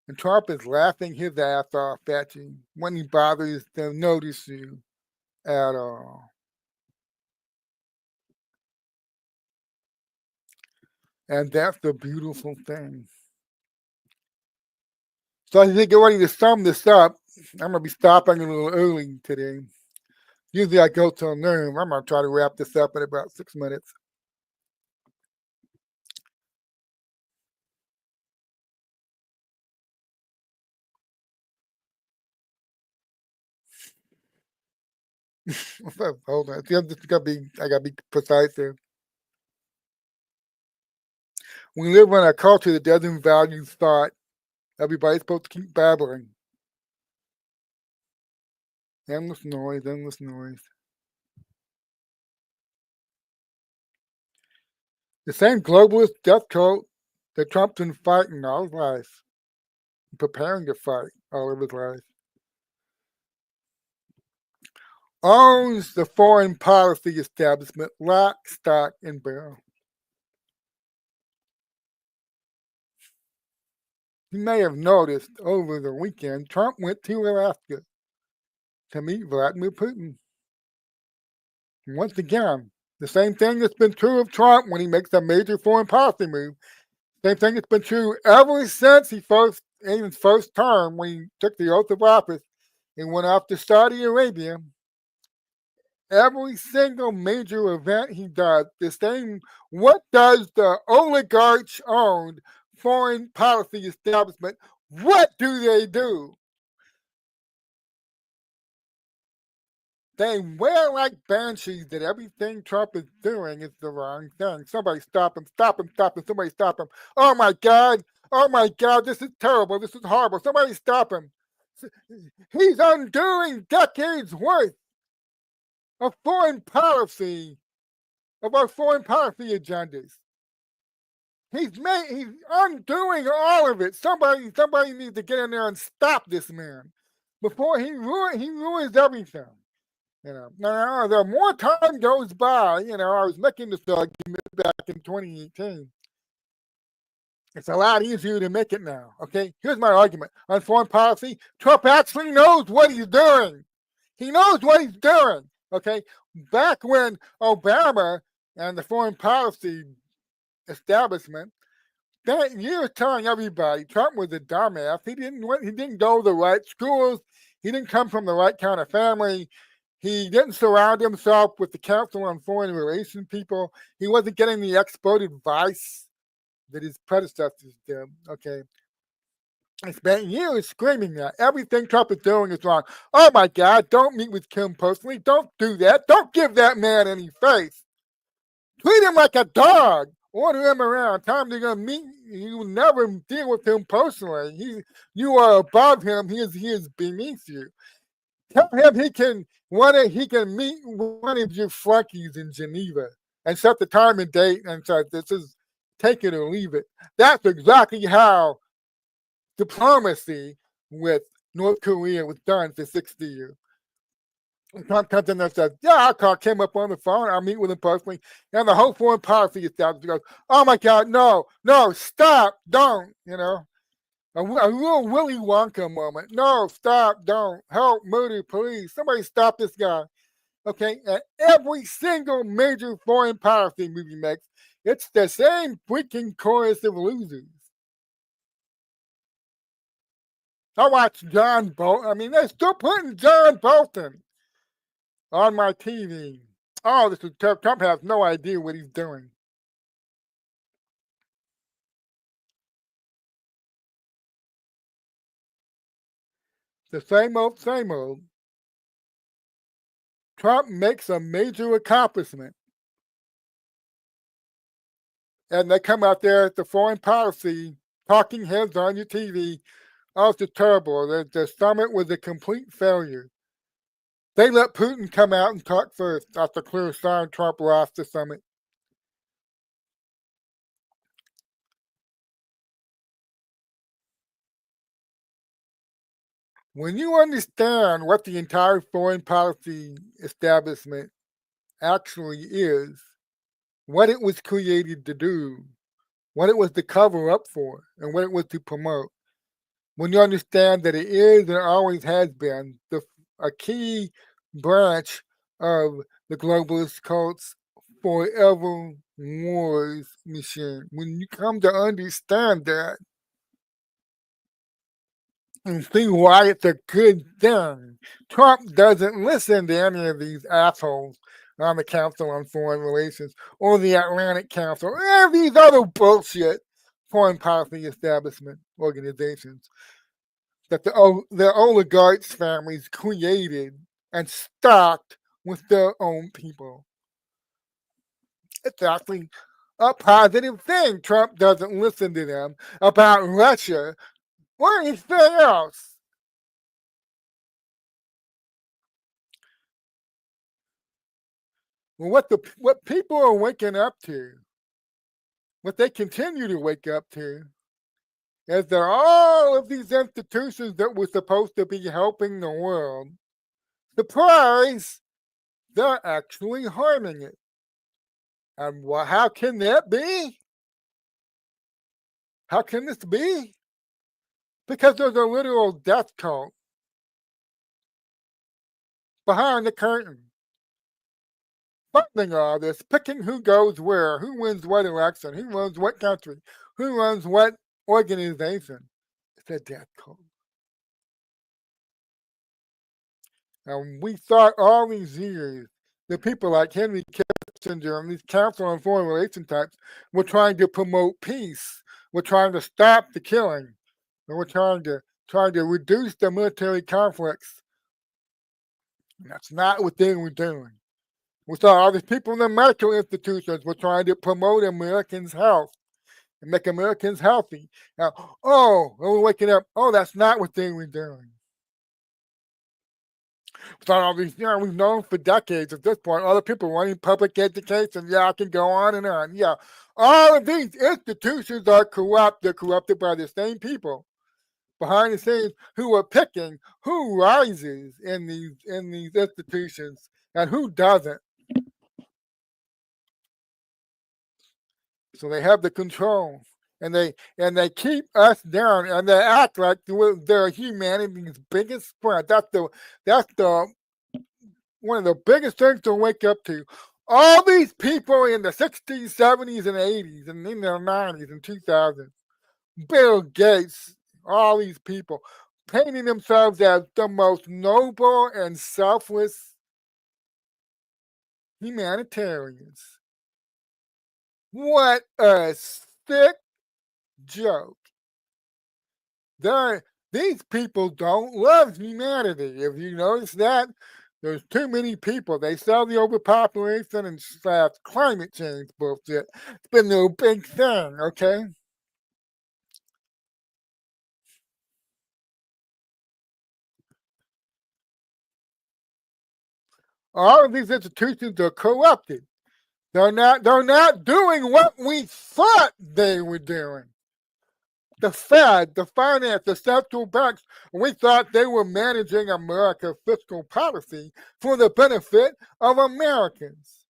And Trump is laughing his ass off at you when he bothers to notice you at all. And that's the beautiful thing. So as I get ready to sum this up, I'm going to be stopping a little early today. Usually I go till noon. I'm going to try to wrap this up in about 6 minutes. Hold on. I gotta be precise here. We live in a culture that doesn't value thought. Everybody's supposed to keep babbling. Endless noise, endless noise. The same globalist death cult that Trump's been fighting all his life, preparing to fight all of his life, owns the foreign policy establishment lock, stock, and barrel. You may have noticed over the weekend, Trump went to Alaska to meet Vladimir Putin. And once again, the same thing that's been true of Trump when he makes a major foreign policy move. Same thing that's been true ever since in his first term when he took the oath of office and went off to Saudi Arabia. Every single major event he does, the same. What does the oligarch-owned foreign policy establishment, what do they do? They wear like banshees that everything Trump is doing is the wrong thing. Somebody stop him, stop him, stop him, somebody stop him. Oh my God, this is terrible, this is horrible. Somebody stop him. He's undoing decades worth of foreign policy, of our foreign policy agendas. He's undoing all of it. Somebody needs to get in there and stop this man before he ruins everything. Now the more time goes by, I was making this argument back in 2018. It's a lot easier to make it now. Okay, here's my argument on foreign policy. Trump actually knows what he's doing. He knows what he's doing. Okay, back when Obama and the foreign policy establishment, that you were telling everybody Trump was a dumbass. He didn't go to the right schools. He didn't come from the right kind of family. He didn't surround himself with the Council on Foreign Relations people. He wasn't getting the expert advice that his predecessors did. Okay. I spent years screaming that everything Trump is doing is wrong. Oh my God, don't meet with Kim personally. Don't do that. Don't give that man any face. Treat him like a dog. Order him around. Tell him they're gonna meet. You will never deal with him personally. You are above him. He is beneath you. Tell him he can meet one of your flunkies in Geneva and set the time and date and say this is take it or leave it. That's exactly how diplomacy with North Korea was done for 60 years. Trump comes in and says, "Yeah, I call him up on the phone. I'll meet with him personally." And the whole foreign policy establishment goes, "Oh my God, no, no, stop, don't." A real Willy Wonka moment. No, stop, don't, help, murder, police. Somebody stop this guy. Okay, and every single major foreign policy movie makes, it's the same freaking chorus of losers. I watched John Bolton. I mean, they're still putting John Bolton on my TV. Oh, this is Trump has no idea what he's doing. The same old, same old. Trump makes a major accomplishment. And they come out there at the foreign policy talking heads on your TV. Oh, it's just terrible. The summit was a complete failure. They let Putin come out and talk first. That's a clear sign Trump lost the summit. When you understand what the entire foreign policy establishment actually is, what it was created to do, what it was to cover up for, and what it was to promote, when you understand that it is and always has been a key branch of the globalist cult's forever wars machine, when you come to understand that and see why it's a good thing, Trump doesn't listen to any of these assholes on the Council on Foreign Relations or the Atlantic Council or any of these other bullshit foreign policy establishment organizations that the oligarchs' families created and stocked with their own people. It's actually a positive thing. Trump doesn't listen to them about Russia or anything else. Well, what people are waking up to, what they continue to wake up to, is that all of these institutions that were supposed to be helping the world, surprise, they're actually harming it. And how can that be? How can this be? Because there's a literal death cult behind the curtain. Funding all this, picking who goes where, who wins what election, who runs what country, who runs what organization. It's a death cult. And we thought all these years the people like Henry Kissinger and these Council on Foreign Relations types were trying to promote peace. We're trying to stop the killing. And we're trying to reduce the military conflicts. And that's not what they were doing. We saw all these people in the medical institutions were trying to promote Americans' health and make Americans healthy. Now, we're waking up. Oh, that's not what they were doing. So all these, we've known for decades at this point, other people wanting public education. Yeah, I can go on and on. Yeah. All of these institutions are corrupt. They're corrupted by the same people behind the scenes who are picking who rises in these institutions and who doesn't. So they have the control. And they keep us down, and they act like they're humanity's biggest friend. That's the one of the biggest things to wake up to. All these people in the 60s, 70s, and 80s, and in the 90s and 2000s, Bill Gates, all these people, painting themselves as the most noble and selfless humanitarians. What a sick joke. These people don't love humanity. If you notice that, There's too many people. They sell the overpopulation and climate change bullshit. It's been no big thing, okay? All of these institutions are corrupted. They're not doing what we thought they were doing. The Fed, the finance, the central banks, we thought they were managing America's fiscal policy for the benefit of Americans.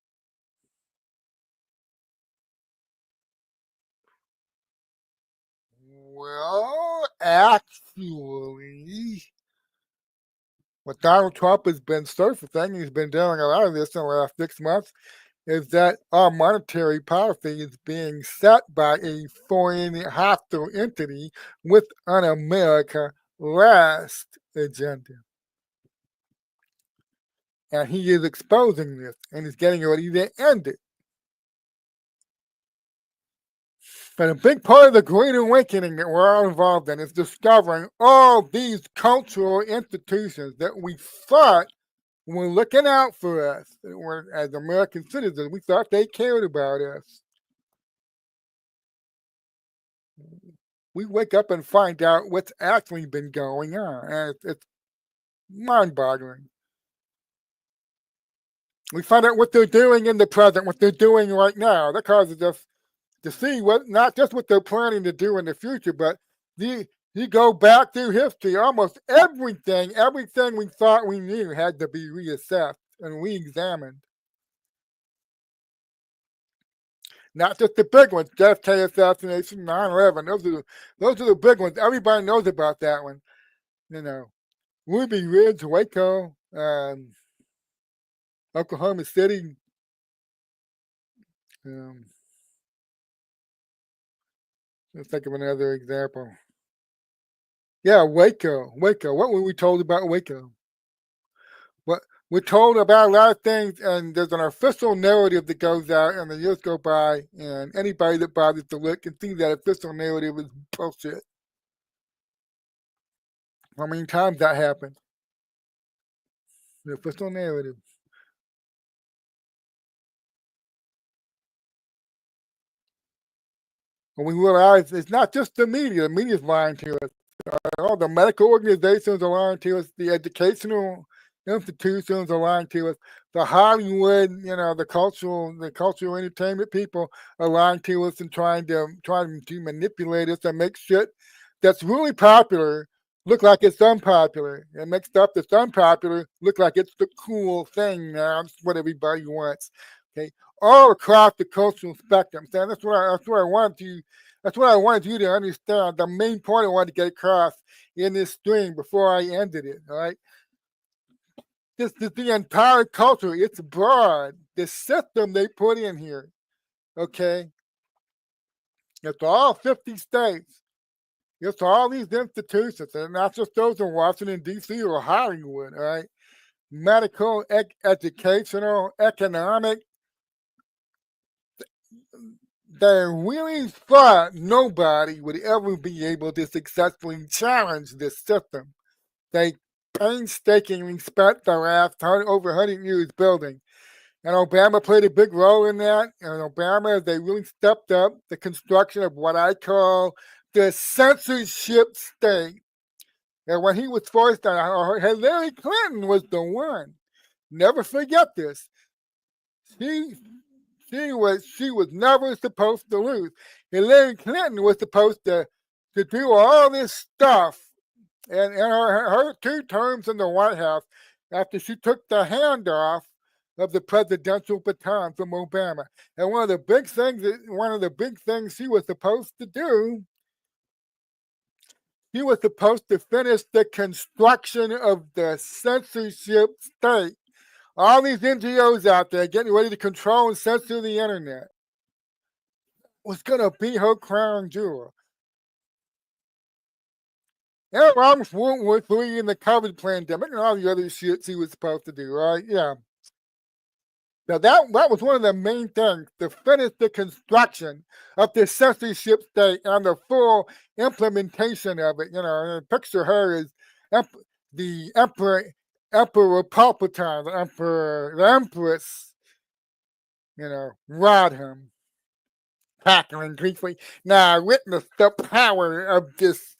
Well, actually, what Donald Trump has been surfacing, he's been doing a lot of this in the last 6 months, is that our monetary policy is being set by a foreign hostile entity with an America last agenda. And he is exposing this and he's getting ready to end it. But a big part of the Great Awakening that we're all involved in is discovering all these cultural institutions that we thought were looking out for us, as American citizens. We thought they cared about us. We wake up and find out what's actually been going on, and it's mind-boggling. We find out what they're doing in the present, what they're doing right now. That causes us to see what, not just what they're planning to do in the future, but you go back through history. Almost everything we thought we knew had to be reassessed and re-examined. Not just the big ones, JFK assassination, 9/11. Those are the big ones. Everybody knows about that one. You know, Ruby Ridge, Waco, Oklahoma City. Let's think of another example. Yeah, Waco. What were we told about Waco? What we're told about a lot of things, and there's an official narrative that goes out, and the years go by, and anybody that bothers to look can see that official narrative is bullshit. How many times that happened? The official narrative. When we realize it's not just the media's lying to us. All the medical organizations are lying to us, the educational institutions are lying to us, the Hollywood, the cultural entertainment people are lying to us and trying to manipulate us and make shit that's really popular look like it's unpopular, and make stuff that's unpopular look like it's the cool thing now. That's what everybody wants. Okay, all across the cultural spectrum. So that's what I wanted you to understand. The main point I wanted to get across in this stream before I ended it. All right. This is the entire culture. It's broad. The system they put in here. Okay. It's all 50 states. It's all these institutions, and not just those in Washington, D.C. or Hollywood. All right. Medical, educational, economic. They really thought nobody would ever be able to successfully challenge this system. They painstakingly spent the last over 100 years building. And Obama played a big role in that. And Obama, they really stepped up the construction of what I call the censorship state. And when he was forced on, Hillary Clinton was the one. Never forget this. She was never supposed to lose. Hillary Clinton was supposed to do all this stuff, and her 2 terms in the White House after she took the handoff of the presidential baton from Obama. And one of the big things she was supposed to do, he was supposed to finish the construction of the censorship state. All these NGOs out there getting ready to control and censor the internet was going to be her crown jewel. And almost World War III and the COVID pandemic and all the other shit she was supposed to do, right? Yeah. Now that was one of the main things, to finish the construction of the censorship state and the full implementation of it. Picture her as the emperor Emperor Palpatine, the Empress, Rodham, tackling briefly. Now I witnessed the power of this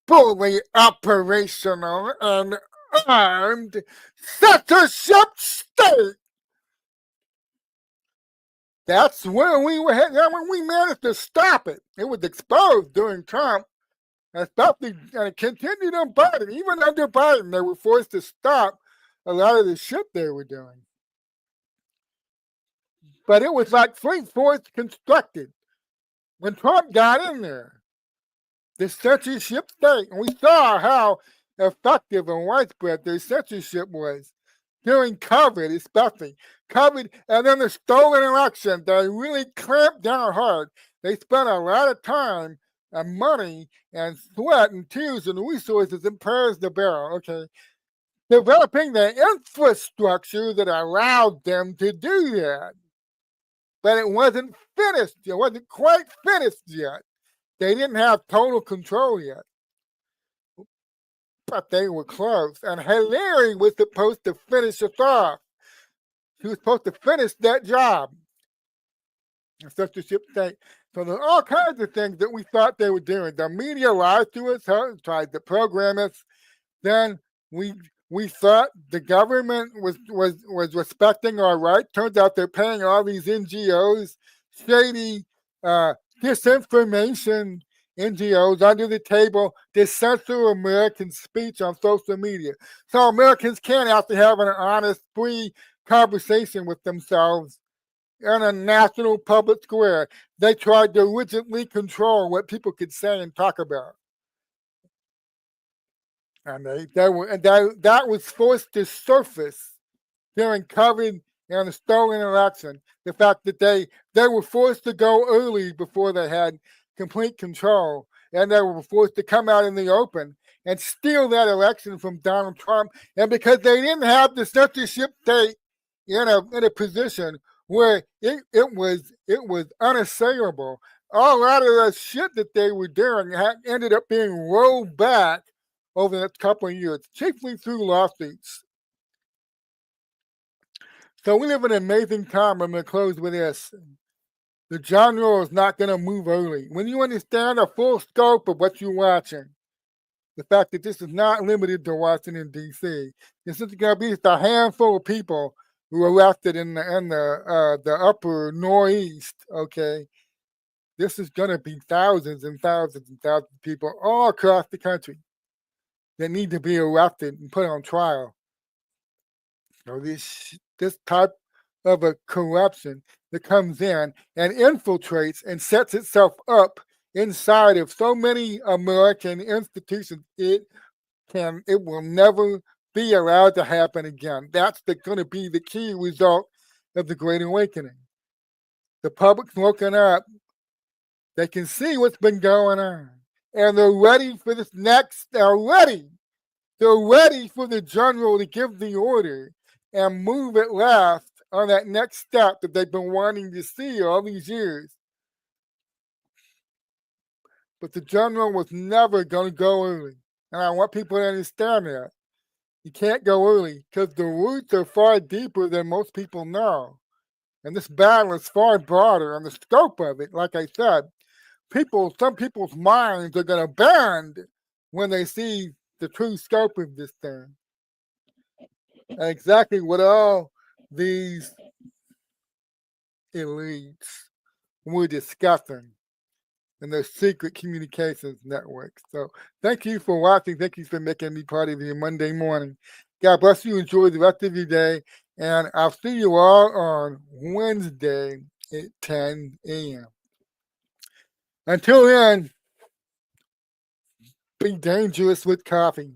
fully operational and armed censorship state. That's where we were heading. When we managed to stop it, it was exposed during Trump, especially, and it continued on Biden. Even under Biden, they were forced to stop a lot of the shit they were doing. But it was like Fleet Force constructed when Trump got in there. The censorship state, and we saw how effective and widespread their censorship was during COVID, especially COVID, and then the stolen election. They really clamped down hard. They spent a lot of time and money and sweat and tears and resources in Paris the barrel, okay, developing the infrastructure that allowed them to do that. But it wasn't finished. It wasn't quite finished yet. They didn't have total control yet. But they were close. And Hillary was supposed to finish us off. She was supposed to finish that job. The censorship state. So there's all kinds of things that we thought they were doing. The media lied to us, tried to program us. Then we thought the government was respecting our rights. Turns out they're paying all these NGOs, shady disinformation NGOs under the table to censor American speech on social media. So Americans can't have to have an honest, free conversation with themselves in a national public square. They tried to rigidly control what people could say and talk about. And that was forced to surface during COVID and the stolen election. The fact that they were forced to go early before they had complete control, and they were forced to come out in the open and steal that election from Donald Trump. And because they didn't have the censorship state in a position where it was unassailable, a lot of the shit that they were doing ended up being rolled back over the next couple of years, chiefly through lawsuits. So we live in an amazing time. I'm going to close with this. The genre is not going to move early. When you understand the full scope of what you're watching, the fact that this is not limited to Washington, D.C., this is going to be just a handful of people who are elected in the upper northeast, okay? This is going to be thousands and thousands and thousands of people all across the country that need to be elected and put on trial. So this type of a corruption that comes in and infiltrates and sets itself up inside of so many American institutions, it will never be allowed to happen again. That's going to be the key result of the Great Awakening. The public's woken up. They can see what's been going on. And they're ready for this next, they're ready for the general to give the order and move at last on that next step that they've been wanting to see all these years. But the general was never going to go early. And I want people to understand that. You can't go early because the roots are far deeper than most people know. And this battle is far broader, and the scope of it, like I said, some people's minds are going to bend when they see the true scope of this thing. And exactly what all these elites were discussing in their secret communications networks. So thank you for watching. Thank you for making me part of your Monday morning. God bless you. Enjoy the rest of your day. And I'll see you all on Wednesday at 10 a.m. Until then, be dangerous with coffee.